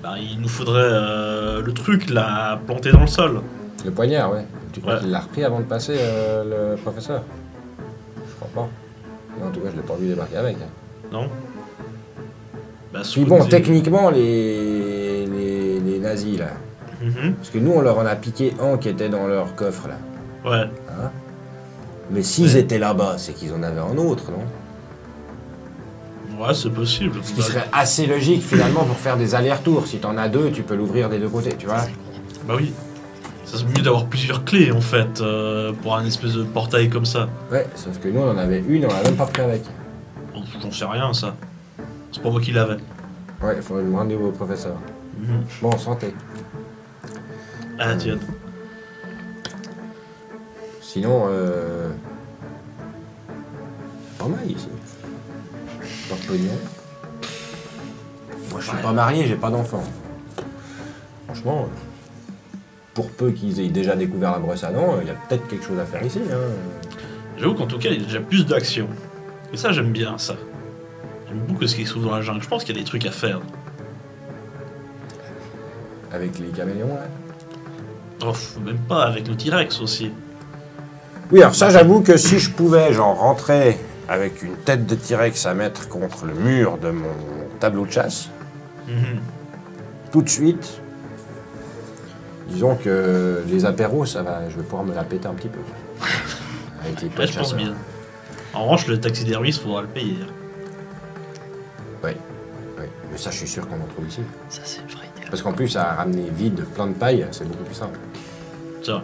Bah, il nous faudrait le truc, là, planté dans le sol. Le poignard, ouais. Tu crois Ouais. qu'il l'a repris avant de passer, le professeur? Je crois pas. Non, en tout cas, je l'ai pas vu débarquer avec. Non? Bah, Puis bon, techniquement, les nazis, là. Mhm. Parce que nous, on leur en a piqué un qui était dans leur coffre, là. Ouais. Hein? Mais s'ils Ouais. étaient là-bas, c'est qu'ils en avaient un autre, non? Ouais, c'est possible. Ce qui serait assez logique, finalement, pour faire des allers-retours. Si t'en as deux, tu peux l'ouvrir des deux côtés, tu vois? Bah oui. Ça serait mieux d'avoir plusieurs clés, en fait, pour un espèce de portail comme ça. Ouais, sauf que nous, on en avait une et on l'a même pas pris avec. Bon, j'en sais rien, ça. C'est pas moi qui l'avais. Ouais, il faut demander au professeur. Mhm. Bon, santé. Ah, tiens. Sinon, c'est pas mal ici. Pas de pognon. Moi, je suis pas marié, j'ai pas d'enfant. Franchement, pour peu qu'ils aient déjà découvert la brosse à dents, il y a peut-être quelque chose à faire ici. Hein. J'avoue qu'en tout cas, il y a déjà plus d'action. Et ça, j'aime bien, ça. J'aime beaucoup ce qui se trouve dans la jungle. Je pense qu'il y a des trucs à faire. Avec les caméléons, là. Oh, même pas, avec le T-Rex aussi. Oui, alors ça, j'avoue que si je pouvais, genre, rentrer avec une tête de T-Rex à mettre contre le mur de mon tableau de chasse, Mhm. tout de suite, disons que les apéros, ça va, je vais pouvoir me la péter un petit peu. Avec les Ouais, potes je pense chasseurs. bien. En revanche, le taxidermiste, faudra le payer. Oui, mais ça, je suis sûr qu'on en trouve ici. Ça, c'est une vraie idée. Parce qu'en plus, à ramener vide plein de paille, c'est beaucoup plus simple. C'est vrai.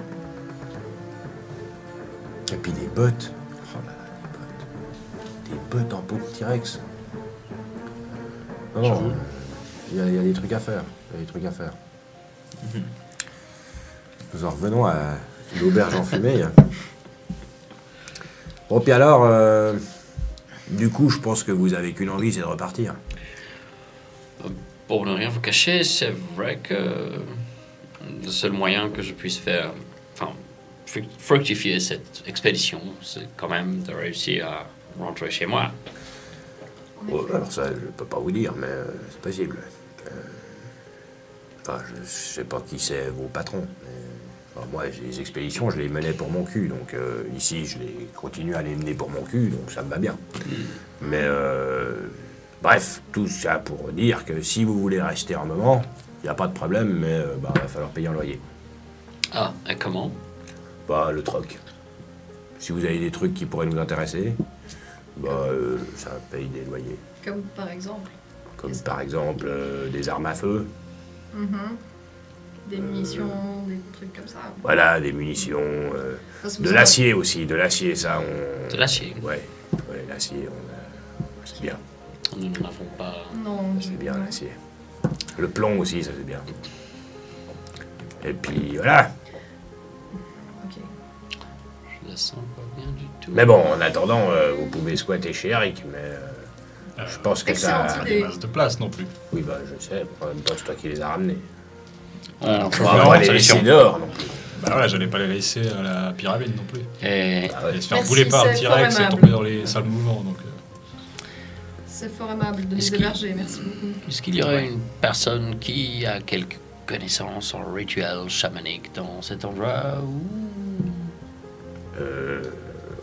Et puis des bottes. Oh là là, des bottes en peau de T-Rex. Non, J'avoue. il y a des trucs à faire. Il y a des trucs à faire. Mhm. Nous en revenons à l'auberge en fumée. Bon, puis alors, du coup, je pense que vous avez qu'une envie, c'est de repartir. Pour ne rien vous cacher, c'est vrai que le seul moyen que je puisse faire, enfin, fructifier cette expédition, c'est quand même de réussir à rentrer chez moi. Ouais, alors ça, je peux pas vous dire, mais c'est possible. Enfin, je sais pas qui c'est vos patrons. Mais, enfin, moi, les expéditions, je les menais pour mon cul. Donc ici, je les continue à les mener pour mon cul, donc ça me va bien. Mais bref, tout ça pour dire que si vous voulez rester un moment, il n'y a pas de problème, mais il va falloir payer un loyer. Ah, et comment? Bah, le troc. Si vous avez des trucs qui pourraient nous intéresser, ça paye des loyers. Comme par exemple. Comme par exemple des armes à feu. Des munitions, des trucs comme ça. Voilà, des munitions, Parce que de vous l'acier aussi, de l'acier, ça, on... De l'acier. Ouais, l'acier, c'est bien, Nous n'en avons pas. Non. c'est bien l'acier. Le plomb aussi, ça c'est bien. Et puis voilà. Ok. Je la sens pas bien du tout. Mais bon, en attendant, vous pouvez squatter chez Eric, mais je pense que ça... Excellente Des idée. masses de place non plus. Oui, bah je sais, en même temps, c'est toi qui les as ramenés. On On va va avoir pas une les solution. laisser dehors non plus. Bah voilà, j'allais pas les laisser à la pyramide non plus. Et Ah ouais. Et se faire Merci, bouler par un c'est T-Rex fort et aimable. tomber dans les salles mouvantes. Donc, C'est fort aimable de Est-ce nous qu'il- héberger, merci beaucoup. est-ce qu'il y aurait une personne qui a quelques connaissances en rituel chamanique dans cet endroit ou...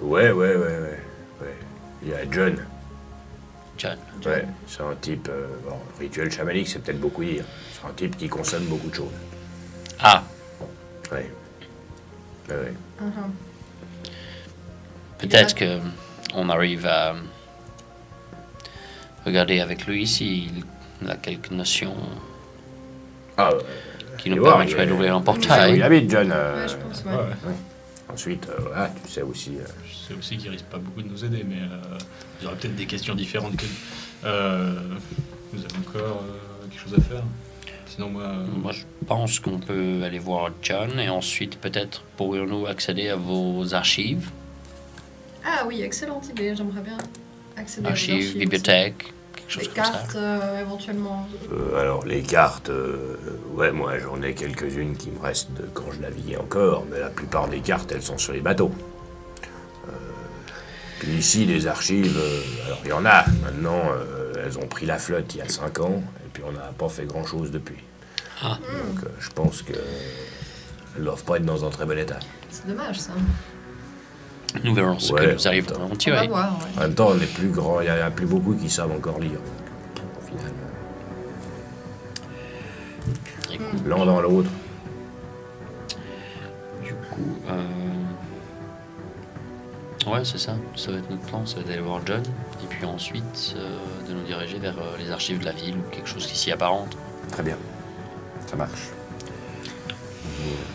Ouais. Il y a John. John. Ouais, c'est un type... bon, rituel chamanique, c'est peut-être beaucoup dire. C'est un type qui consomme beaucoup de choses. Ah, Ouais. Ouais. peut-être que on arrive à regarder avec lui s'il a quelques notions Ah, qui nous allez voir, permettraient il est- d'ouvrir un il portail. habite, John. Ouais, je pense, ouais. ouais. Ensuite, voilà, tu sais aussi... Je sais aussi qu'ils risquent pas beaucoup de nous aider, mais ils auraient peut-être des questions différentes que nous. Vous avez encore quelque chose à faire? Sinon, Moi, je pense qu'on peut aller voir John et ensuite, peut-être, pourrions-nous accéder à vos archives? Ah oui, excellente idée. J'aimerais bien accéder aux Archives, archives. bibliothèque, quelque chose Les comme ça. cartes, éventuellement. alors, les cartes, ouais, moi, j'en ai quelques-unes qui me restent de quand je naviguais encore, mais la plupart des cartes, elles sont sur les bateaux. Puis ici, les archives, alors il y en a. Maintenant, elles ont pris la flotte il y a 5 ans, et puis on n'a pas fait grand-chose depuis. Ah. Donc, je pense que elles doivent pas être dans un très bon état. C'est dommage, ça. Nous verrons ce Ouais, que nous arrivons à en On va tirer. voir, ouais. En même temps, on est plus grand, il n'y a plus beaucoup qui savent encore lire. Donc, au final, Écoute, l'un dans l'autre. du coup, ouais, c'est ça. Ça va être notre plan, ça va être d'aller voir John. Et puis ensuite, de nous diriger vers les archives de la ville ou quelque chose qui s'y apparente. Très bien. Ça marche.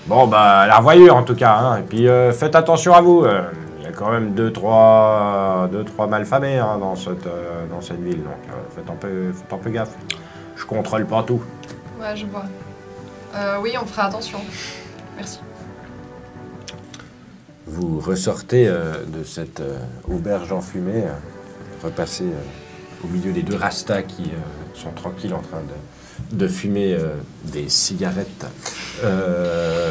Bon, bah, à la revoyure en tout cas. Hein. Et puis, faites attention à vous. Il y a quand même 2-3 malfamés hein, dans cette ville. Donc, faites un peu gaffe. Je contrôle pas tout. Ouais, je vois. Oui, on fera attention. Merci. Vous ressortez de cette auberge enfumée, repassez au milieu des deux rastas qui sont tranquilles en train de fumer des cigarettes devant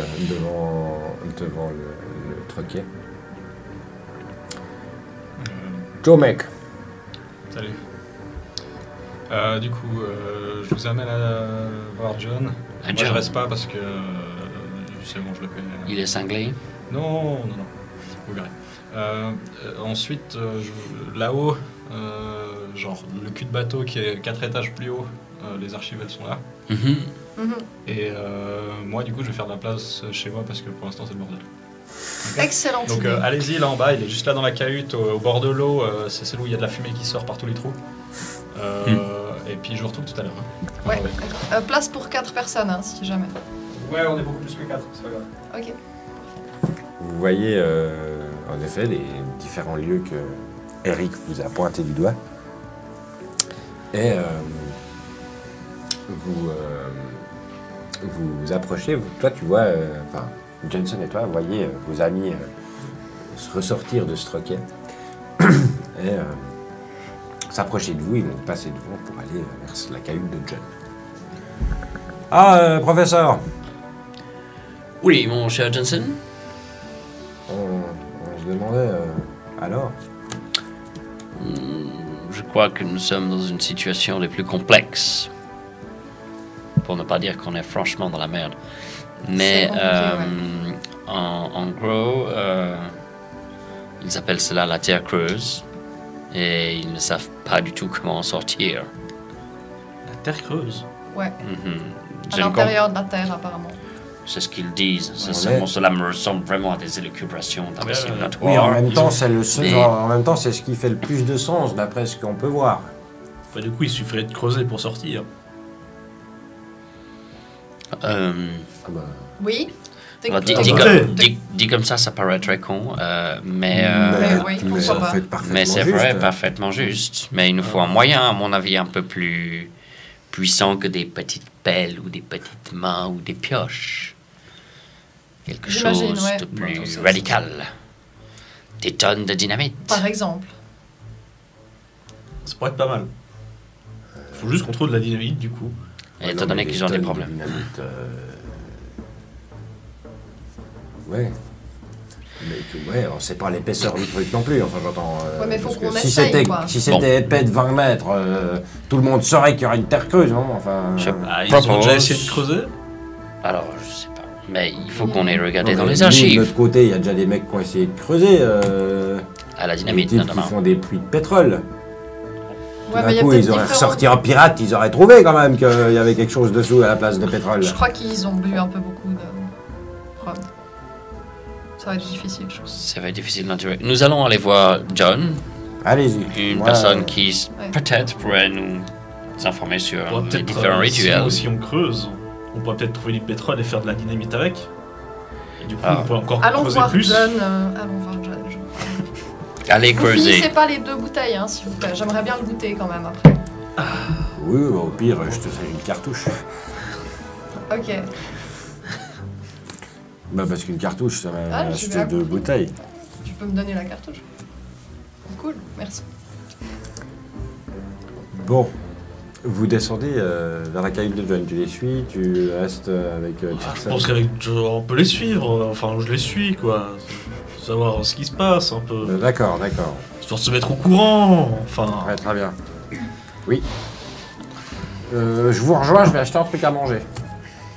le troquet. Joe mec. salut. Du coup, je vous amène à voir John. À Moi, John. je reste pas parce que c'est bon, je le connais. Il est cinglé. Non. Vous verrez. Ensuite, là-haut, genre le cul de bateau qui est 4 étages plus haut, les archives elles sont là. Mhm. Mhm. Et moi, du coup, je vais faire de la place chez moi parce que pour l'instant, c'est le bordel. Excellente Donc, idée. allez-y là en bas, il est juste là dans la cahute, au bord de l'eau. C'est celle où il y a de la fumée qui sort par tous les trous. Et puis, je vous retrouve tout à l'heure. Hein. Ouais. Place pour 4 personnes, hein, si jamais. Ouais, on est beaucoup plus que 4, c'est pas grave. Ok. Vous voyez en effet les différents lieux que Eric vous a pointé du doigt. Et vous approchez, toi tu vois, enfin Johnson et toi voyez vos amis se ressortir de ce troquet et s'approcher de vous, ils vont passer devant pour aller vers la cahute de John. Ah, professeur, Oui, mon cher Johnson. on se demandait alors. Je crois que nous sommes dans une situation des plus complexes. Pour ne pas dire qu'on est franchement dans la merde. Mais C'est compliqué, en gros, ils appellent cela la Terre creuse. Et ils ne savent pas du tout comment en sortir. La terre creuse. Ouais. Mhm. À Je ne l'intérieur de la Terre, apparemment. C'est ce qu'ils disent. Ouais. Cela me ressemble vraiment à des élucubrations d'investigatoires. Oui, en même temps, c'est Mais- en même temps, c'est ce qui fait le plus de sens d'après ce qu'on peut voir. Bah, du coup, il suffirait de creuser pour sortir. Ah bah, Oui. Alors, dit comme ça paraît très con, mais oui, mais pourquoi en pas. fait parfaitement mais c'est juste. vrai, parfaitement juste. Mais il nous faut un moyen, à mon avis, un peu plus puissant que des petites pelles ou des petites mains ou des pioches. Quelque J'imagine, chose ouais. de Bon, plus tout ça, radical. Des tonnes de dynamite. Par exemple. Ça pourrait être pas mal. Faut juste qu'on trouve de la dynamite, du coup. Et Ouais, étant non, donné mais qu'ils ont des tonnes de problèmes. dynamite, ouais. Ouais, on sait pas l'épaisseur du truc non plus, enfin j'entends. Ouais, mais faut parce que qu'on si essaye, c'était quoi. si c'était épais de 20 mètres, tout le monde saurait qu'il y aurait une terre creuse, non? Enfin. Je- Ah, ils Propose. ont déjà essayé de creuser. Alors, je sais pas. Mais il faut qu'on ait regardé non, dans mais les nous, de archives. notre côté, il y a déjà des mecs qui ont essayé de creuser. À la Des dynamite, types qui notamment. font des puits de pétrole. Ouais, D'un mais il y a coup, peut-être ils auraient différents... ressorti en pirate, ils auraient trouvé quand même qu'il y avait quelque chose dessous à la place de pétrole. Je crois qu'ils ont bu un peu beaucoup de rhum. Ça va être difficile, je pense. Ça va être difficile d'entourer. Nous allons aller voir John, Allez-y. une Moi, personne qui Ouais. peut-être pourrait nous informer sur On pourrait les peut-être, différents si rituels. on creuse, on pourrait peut-être trouver du pétrole et faire de la dynamite avec. Et du coup, Ah. on peut encore Allons creuser voir plus. John. Allons voir John. Allez Vous finissez creuser. pas les 2 bouteilles, hein, s'il vous plaît. J'aimerais bien le goûter quand même après. Oui, bah, au pire, je te fais une cartouche. Ok. Bah, parce qu'une cartouche, ça va Ah, je vais acheter à 2 côté. bouteilles. Tu peux me donner la cartouche. Cool, merci. Bon, vous descendez vers la cahute de John. Tu les suis, tu restes avec Je Tiersen. pense qu'avec on peut les suivre, enfin je les suis quoi. Savoir ce qui se passe un peu. D'accord, d'accord. Histoire de se mettre au courant, enfin. Ouais, très bien. Oui. Je vous rejoins, je vais acheter un truc à manger.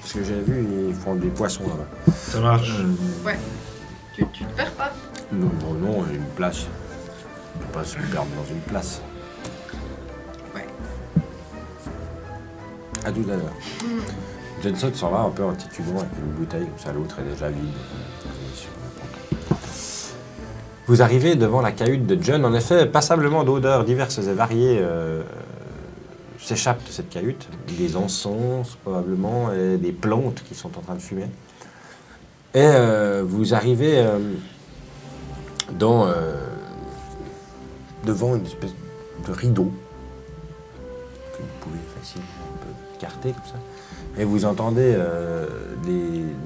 Parce que j'ai vu, ils font des poissons là-bas. Ça marche. Tu te perds pas? Non, non, une place. On peut pas se perdre dans une place. Ouais. À tout à l'heure. Jensen s'en va un peu en titubant avec une bouteille, comme ça l'autre est déjà vide. Vous arrivez devant la cahute de John. En effet, passablement d'odeurs diverses et variées s'échappent de cette cahute. Des encens, probablement, et des plantes qui sont en train de fumer. Et vous arrivez devant une espèce de rideau que vous pouvez facilement un peu écarter comme ça. Et vous entendez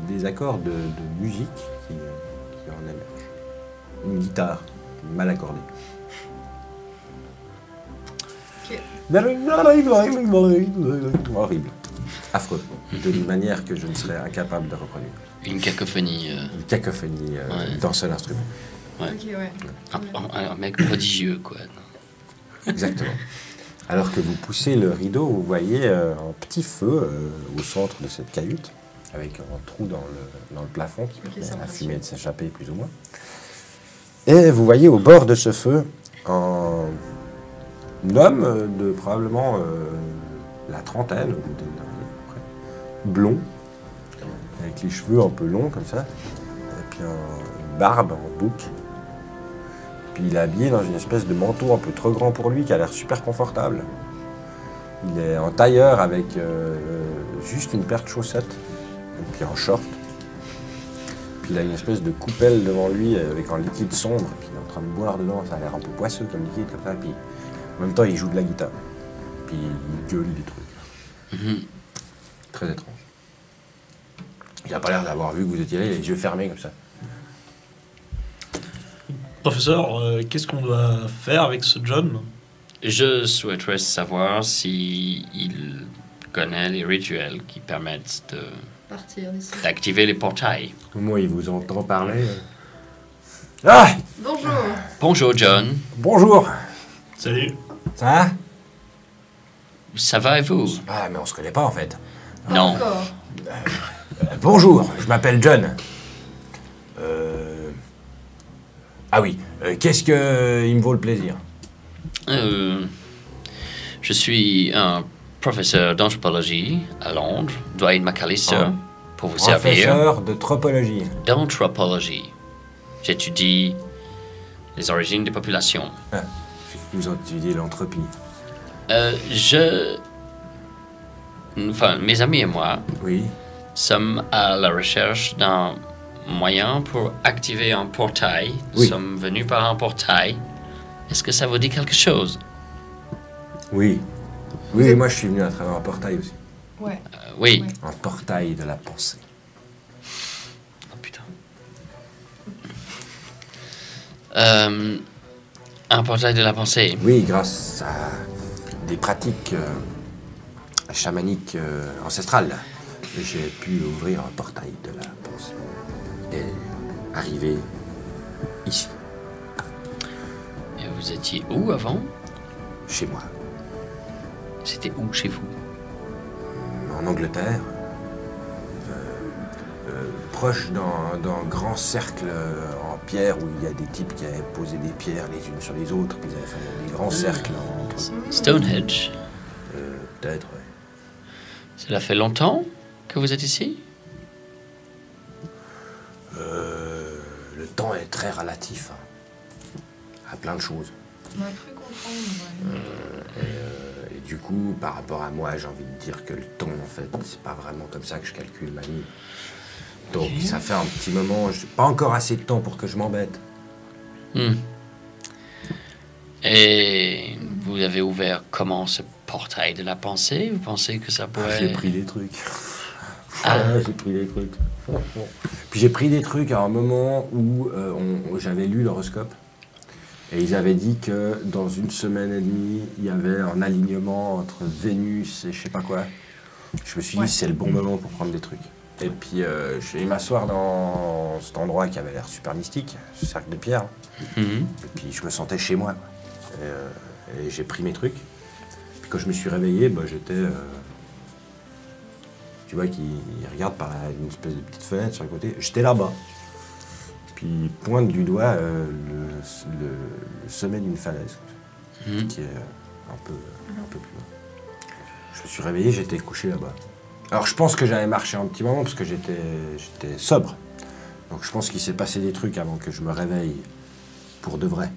des accords de musique qui en émergent. Une guitare mal accordée. Ok. Horrible. Affreux. D'une manière que je ne serais incapable de reproduire. Une cacophonie. Une cacophonie Ouais. d'un seul instrument. Ouais. Ok, ouais. Un mec prodigieux, quoi. Exactement. Alors que vous poussez le rideau, vous voyez un petit feu au centre de cette cahute, avec un trou dans le plafond qui permet ça à la me fumée de s'échapper plus ou moins. Et vous voyez au bord de ce feu un homme de probablement la trentaine, ou peut-être dernier, à peu près, blond, avec les cheveux un peu longs comme ça, et puis une barbe en boucle. Puis il est habillé dans une espèce de manteau un peu trop grand pour lui qui a l'air super confortable. Il est en tailleur avec juste une paire de chaussettes, et puis en short. Puis il a une espèce de coupelle devant lui avec un liquide sombre, puis il est en train de boire dedans, ça a l'air un peu poisseux comme liquide comme ça. Puis en même temps il joue de la guitare, puis il gueule des trucs. Mhm. Très étrange. Il n'a pas l'air d'avoir vu que vous étiez là, il a les yeux fermés comme ça. Professeur, qu'est-ce qu'on doit faire avec ce John? Je souhaiterais savoir si il connaît les rituels qui permettent Partir d'ici. d'activer les portails. Moi, il vous entend parler. Ah! Bonjour. Bonjour, John. Bonjour! Salut. Ça va? Ça va et vous? Ah, mais on se connaît pas en fait. Pas Non. encore. Bonjour, je m'appelle John. Ah oui, qu'est-ce que il me vaut le plaisir? Je suis un professeur d'anthropologie à Londres, doyen McAllister, Ah. pour vous servir. Professeur de tropologie. D'anthropologie. J'étudie les origines des populations. Vous étudiez l'entropie. Mes amis et moi Oui. sommes à la recherche d'un moyen pour activer un portail. Nous Oui. sommes venus par un portail. Est-ce que ça vous dit quelque chose? Oui. Oui, moi je suis venu à travers un portail aussi. Ouais. Oui. Ouais. Un portail de la pensée. Oh putain. Un portail de la pensée. Oui, grâce à des pratiques chamaniques ancestrales, j'ai pu ouvrir un portail de la pensée et arriver ici, Et vous étiez où avant? chez moi, C'était où chez vous? en Angleterre, proche d'un grand cercle en pierre où il y a des types qui avaient posé des pierres les unes sur les autres, puis ils avaient fait des grands cercles entre eux. Stonehenge. Peut-être, ouais. Cela fait longtemps que vous êtes ici? Le temps est très relatif à plein de choses. On a cru comprendre. Ouais. Et du coup, par rapport à moi, j'ai envie de dire que le temps, en fait, c'est pas vraiment comme ça que je calcule ma vie. Donc ça fait un petit moment, pas encore assez de temps pour que je m'embête. Et vous avez ouvert comment ce portail de la pensée? Vous pensez que ça pourrait... J'ai pris des trucs. Ah. J'ai pris des trucs. Puis j'ai pris des trucs à un moment où j'avais lu l'horoscope. Et ils avaient dit que dans 1 semaine et demie, il y avait un alignement entre Vénus et je sais pas quoi. Je me suis dit, c'est le bon moment pour prendre des trucs. Et puis, je suis allé m'asseoir dans cet endroit qui avait l'air super mystique, ce cercle de pierre. Et puis, je me sentais chez moi. Et j'ai pris mes trucs. Puis, quand je me suis réveillé, j'étais... tu vois, qui regarde par une espèce de petite fenêtre sur le côté. J'étais là-bas. Puis, il pointe du doigt le sommet d'une falaise, qui est un peu plus loin. Je me suis réveillé, j'étais couché là-bas. Alors, je pense que j'avais marché un petit moment parce que j'étais sobre. Donc, je pense qu'il s'est passé des trucs avant que je me réveille pour de vrai.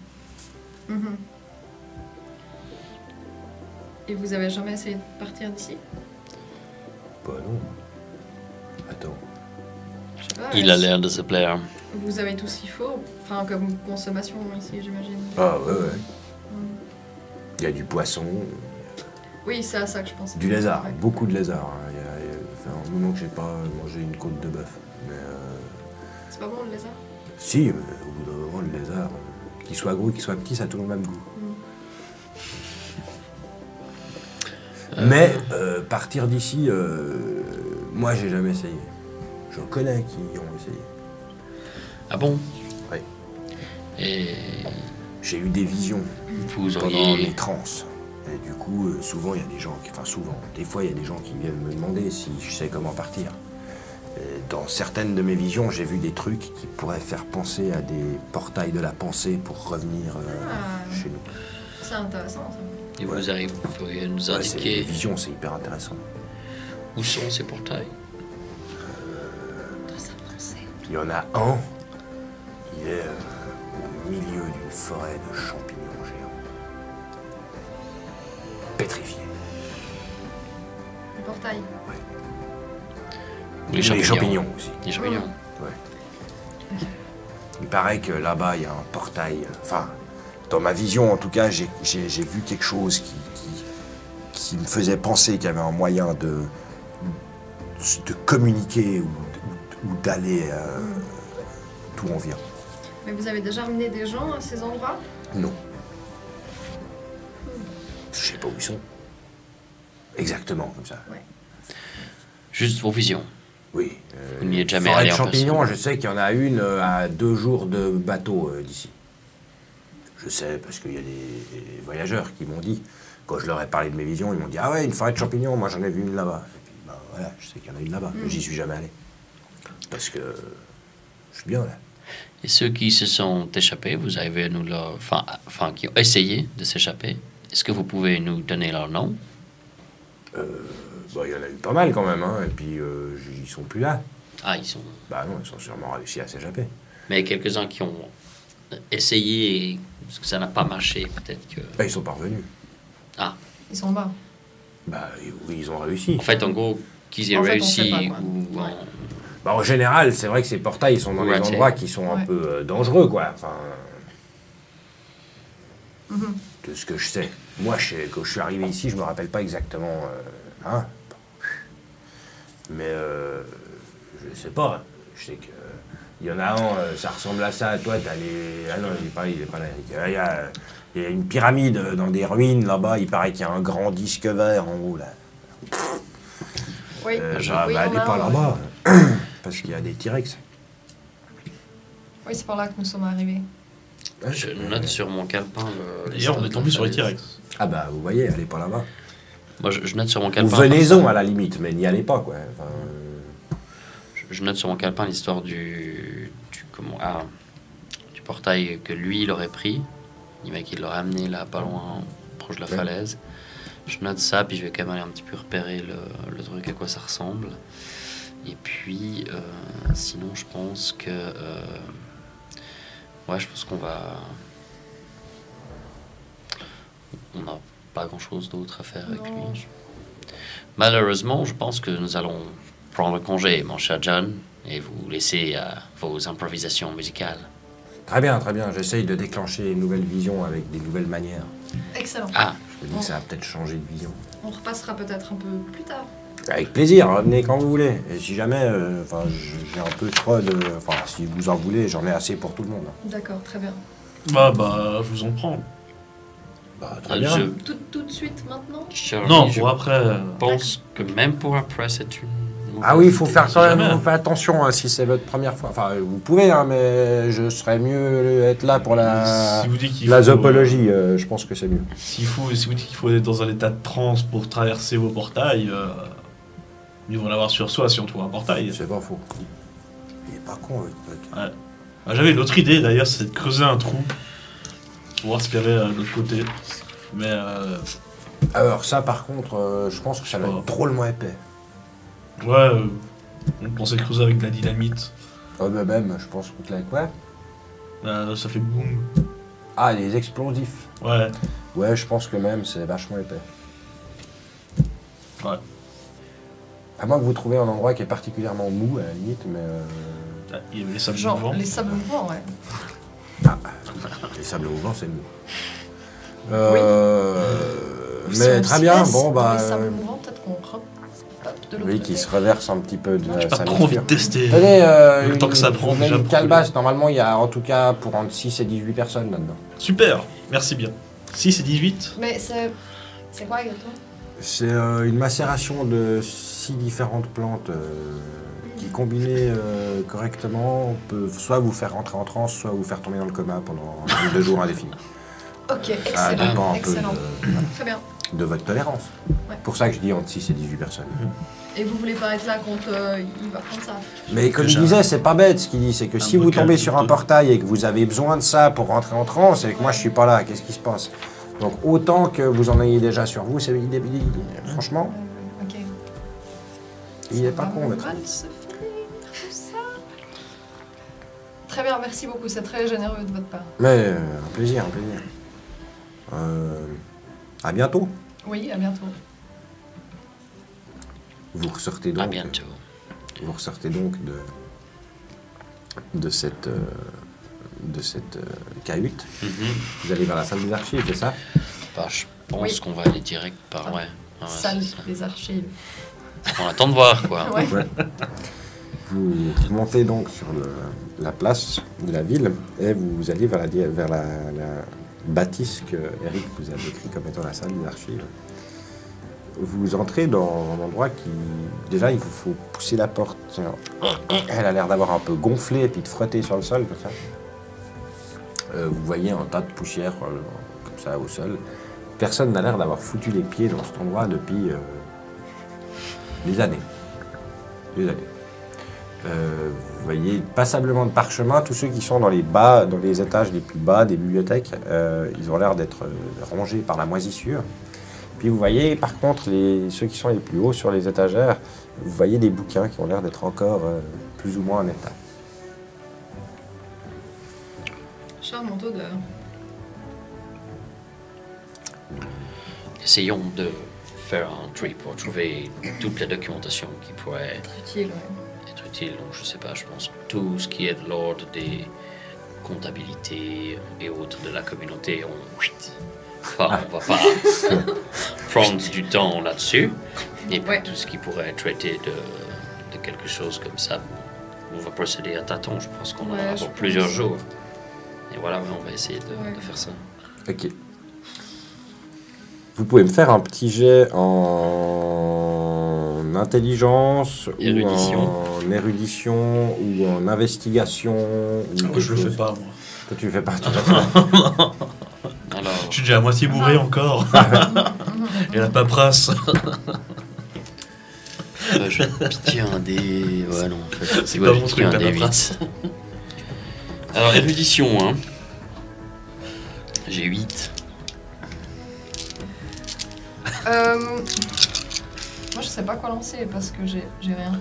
Et vous avez jamais essayé de partir d'ici? Bah non. Attends. Je sais pas. Il a l'air de se plaire. Vous avez tout ce qu'il faut, enfin comme consommation ici, j'imagine. Ah ouais. Il y a du poisson, Oui, c'est à ça que je pense. du lézard, Ouais. beaucoup de lézard. Il fait un moment que j'ai pas mangé une côte de bœuf. Mais C'est pas bon le lézard? si, au bout d'un moment, le lézard, qu'il soit gros, qu'il soit petit, ça a tout le même goût. Mais partir d'ici, moi j'ai jamais essayé. Je connais qui ont essayé. Ah bon? Oui. Et J'ai eu des visions vous pendant auriez... les trans. Et du coup, souvent il y a des gens des fois il y a des gens qui viennent me demander si je sais comment partir. Et dans certaines de mes visions, j'ai vu des trucs qui pourraient faire penser à des portails de la pensée pour revenir chez nous. C'est intéressant ça. Et vous pourriez nous Ouais, les indiquer visions, c'est hyper intéressant. où sont ces portails? Il y en a un, il est au milieu d'une forêt de champignons géants. Pétrifiés. Le portail. Les Les champignons aussi. Les champignons. Ouais. Il paraît que là-bas, il y a un portail. Enfin, dans ma vision, en tout cas, j'ai vu quelque chose qui me faisait penser qu'il y avait un moyen de communiquer ou d'aller d'où on vient. Mais vous avez déjà ramené des gens à ces endroits? Non. Je sais pas où ils sont. Exactement comme ça. Juste vos visions. Oui. Vous n'y êtes jamais forêt allé de en champignons, personne. je sais qu'il y en a une à 2 jours de bateau d'ici. Je sais parce qu'il y a des voyageurs qui m'ont dit, quand je leur ai parlé de mes visions, ils m'ont dit « Ah ouais, une forêt de champignons, moi j'en ai vu une là-bas. » Et puis voilà, je sais qu'il y en a une là-bas, mais j'y suis jamais allé. Parce que je suis bien là. Et ceux qui se sont échappés, vous arrivez à nous leur... Enfin, qui ont essayé de s'échapper, est-ce que vous pouvez nous donner leur nom? Il y en a eu pas mal quand même, hein, et puis ils sont plus là. Ah, ils sont... Bah non, ils ont sûrement réussi à s'échapper. Mais quelques-uns qui ont essayé, et parce que ça n'a pas marché, peut-être que... Bah, ils sont pas revenus. Ah, Ils sont morts. Bah oui, ils ont réussi. en fait, en gros, qu'ils aient En fait, on réussi sait pas, quoi. ou... Ouais. Bah, en général, c'est vrai que ces portails ils sont dans des Raté. endroits qui sont un Ouais. peu dangereux, quoi. Enfin, de ce que je sais. Moi, quand je suis arrivé ici, je me rappelle pas exactement. Hein. Mais je sais pas. Je sais que il y en a un, ça ressemble à ça. Toi, t'as les. Ah non, il est pas là. Il y a une pyramide dans des ruines là-bas. Il paraît qu'il y a un grand disque vert en haut là. Oui, Bah, oui, il y en allez a pas un, là-bas. Parce qu'il y a des T-Rex. Oui, c'est par là que nous sommes arrivés. Je note sur mon calepin... D'ailleurs, on est tombé sur les T-Rex. Ah bah, vous voyez, allez pas là-bas. Moi, je note sur mon Ou calepin... venez-en à la limite, mais n'y allez pas, quoi. Enfin, Je note sur mon calepin l'histoire du portail que lui, il aurait pris. Il m'a qu'il l'aurait amené là, pas loin, proche de la Ouais. falaise. Je note ça, puis je vais quand même aller un petit peu repérer le truc, à quoi ça ressemble. Et puis, sinon, je pense que... je pense qu'on va... On n'a pas grand-chose d'autre à faire avec Non. lui. Malheureusement, je pense que nous allons prendre congé, mon cher John. et vous laissez à vos improvisations musicales. Très bien, très bien. J'essaye de déclencher une nouvelle vision avec des nouvelles manières. Excellent. Ah, Je me dis que ça va peut-être changer de vision. On repassera peut-être un peu plus tard. Avec plaisir, revenez quand vous voulez. Et si jamais, j'ai un peu trop de... Enfin, si vous en voulez, j'en ai assez pour tout le monde. D'accord, très bien. Bah, je vous en prends. Bah, très bien. je, Tout de suite, maintenant Charlie, Non, je pour après. pense que même pour après, c'est une... Ah oui, il faut faire quand même, jamais. faut faire attention hein, si c'est votre première fois. Enfin, vous pouvez, hein, mais je serais mieux être là pour la Si vous dites qu'il la faut, zoopologie. Je pense que c'est mieux. Si vous dites qu'il faut être dans un état de transe pour traverser vos portails, mieux vaut l'avoir sur soi si on trouve un portail. C'est pas faux. Il est pas con, votre pote. Ah, j'avais une autre idée d'ailleurs, c'est de creuser un trou pour voir ce qu'il y avait de l'autre côté. Mais Alors ça, par contre, je pense que ça va être drôlement épais. ouais, on pensait creuser avec de la dynamite. Oh, bah même, je pense que avec quoi Ça fait boum. Ah, les explosifs. Ouais. Ouais, je pense que même c'est vachement épais. Ouais. À moins que vous trouviez un endroit qui est particulièrement mou, à la limite, mais... Ah, il y avait les sables Genre, mouvants. les sables mouvants, ouais. Les sables mouvants, c'est mou. Si Mais on très se bien, laisse bon, dans bah... les sables mouvants, peut-être qu'on hop de l'autre Oui, côté. qui se reverse un petit peu de J'ai pas sa trop envie de mixture. tester. Tenez, Le temps que ça prend, une déjà, pour calebasse. Normalement, il y a en tout cas pour entre 6 et 18 personnes là-dedans. Super, merci bien. 6 et 18. Mais c'est quoi exactement? C'est une macération de 6 différentes plantes qui, combinées correctement, peuvent soit vous faire rentrer en transe, soit vous faire tomber dans le coma pendant 2 jours indéfinis. Ok, Ça excellent. dépend un Excellent. Très bien. peu de votre tolérance. Ouais. Pour ça que je dis entre 6 et 18 personnes. Et vous voulez pas être là quand il va prendre ça? Mais comme je Déjà. disais, c'est pas bête ce qu'il dit, c'est que si vous bocal tombez de sur un tout. portail et que vous avez besoin de ça pour rentrer en transe et que moi je suis pas là, qu'est-ce qui se passe? Donc autant que vous en ayez déjà sur vous, franchement, Ok. il est pas con, va votre mal se finir, tout ça. Très bien, merci beaucoup, c'est très généreux de votre part. Mais un plaisir, un plaisir. À bientôt. Oui, à bientôt. Vous ressortez à donc, bientôt. vous ressortez donc de cette cahute. Mhm. Vous allez vers la salle des archives, c'est ça? Bah, je pense Oui. qu'on va aller direct par... Ah. Ouais. Ouais, Salle c'est ça. des archives. On attend de voir, quoi. Ouais. Ouais. Vous montez donc sur la place de la ville et vous allez vers la bâtisse que Eric vous a décrit comme étant la salle des archives. Vous entrez dans un endroit qui... Déjà, il vous faut pousser la porte. Elle a l'air d'avoir un peu gonflé et puis de frotter sur le sol, comme ça. Vous voyez un tas de poussière comme ça au sol. Personne n'a l'air d'avoir foutu les pieds dans cet endroit depuis des années. Des années. Vous voyez passablement de parchemins. Tous ceux qui sont dans les étages les plus bas des bibliothèques, ils ont l'air d'être rongés par la moisissure. Puis vous voyez, par contre, ceux qui sont les plus hauts sur les étagères, vous voyez des bouquins qui ont l'air d'être encore plus ou moins en état. Charmante odeur. Essayons de faire un tri pour trouver toute la documentation qui pourrait Utile, ouais. être utile. Donc, je sais pas, je pense que tout ce qui est de l'ordre des comptabilités et autres de la communauté, on va pas prendre du temps là-dessus. Et puis Ouais. tout ce qui pourrait être traité de quelque chose comme ça, on va procéder à tâtons. Je pense qu'on en Ouais, aura je pour plusieurs pense. jours. Et voilà, on va essayer Ouais. de faire ça. Ok. Vous pouvez me faire un petit jet en intelligence, Érudition. ou en érudition, ou en investigation. Ou Je le fais pas, moi. Toi, tu le fais pas, tu le fais. Alors, Je suis déjà à moitié bourré encore. Et la paperasse. je vais pitié un dé. Ouais, non, en fait. C'est Ouais, pas je mon pitié truc, un la dé paperasse. 8. Alors, érudition, hein. J'ai 8. Moi, je sais pas quoi lancer parce que j'ai rien.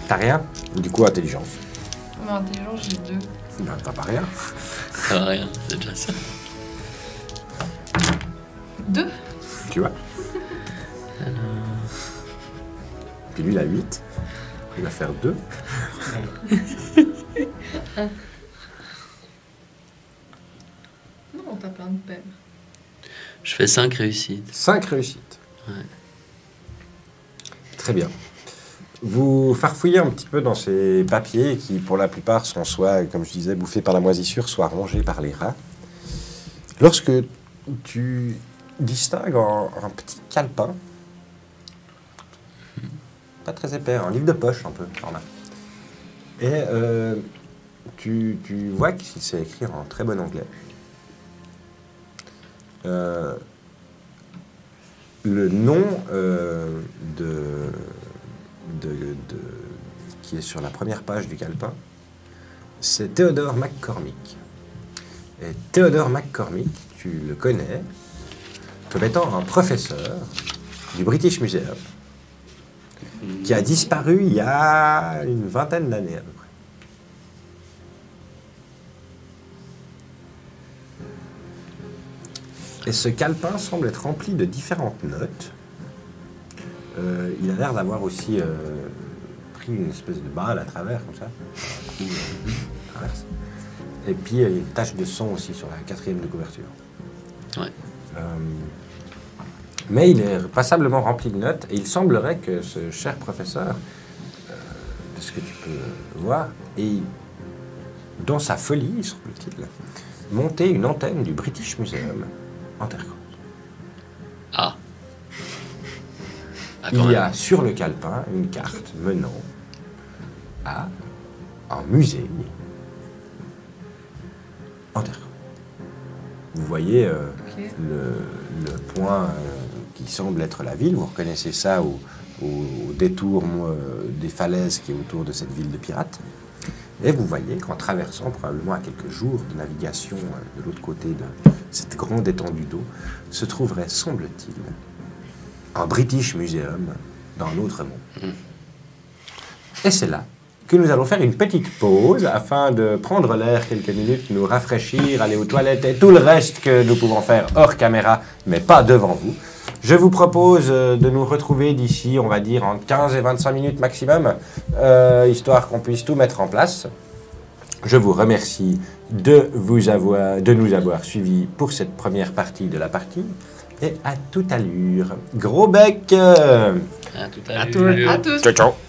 T'as rien? Du coup, intelligence. Mais intelligence, j'ai 2. Ben, t'as pas rien. Ah, rien, c'est déjà ça. 2? Tu vois? Puis lui, il a 8. Il va faire 2. Non, t'as plein de paires. Je fais 5 réussites. 5 réussites. Ouais. Très bien. Vous farfouillez un petit peu dans ces papiers qui, pour la plupart, sont soit, comme je disais, bouffés par la moisissure, soit rongés par les rats. Lorsque tu distingues un petit calepin, pas très épais, un livre de poche un peu, format. Et tu vois qu'il sait écrire en très bon anglais. Le nom qui est sur la première page du calepin, c'est Theodore McCormick. Et Theodore McCormick, tu le connais comme étant un professeur du British Museum qui a disparu il y a une vingtaine d'années à peu près. Et ce calepin semble être rempli de différentes notes. Il a l'air d'avoir aussi pris une espèce de balle à travers, comme ça. Un coup, traverse. Et puis, il y a une tache de sang aussi sur la 4e de couverture. Ouais. Mais il est passablement rempli de notes, et il semblerait que ce cher professeur, de ce que tu peux voir, ait, dans sa folie, semble-t-il, monté une antenne du British Museum en terre creuse. Ah. Il y a sur le calepin une carte menant à un musée en terre creuse. Vous voyez le point qui semble être la ville. Vous reconnaissez ça au détour des falaises qui est autour de cette ville de pirates. Et vous voyez qu'en traversant probablement à quelques jours de navigation de l'autre côté de cette grande étendue d'eau, se trouverait, semble-t-il, un British Museum dans un autre monde. Et c'est là que nous allons faire une petite pause afin de prendre l'air quelques minutes, nous rafraîchir, aller aux toilettes et tout le reste que nous pouvons faire hors caméra, mais pas devant vous. Je vous propose de nous retrouver d'ici, on va dire, en 15 et 25 minutes maximum, histoire qu'on puisse tout mettre en place. Je vous remercie de nous avoir suivis pour cette première partie de la partie. Et à toute allure. Gros bec À tout à l'heure. À tous. Ciao, ciao.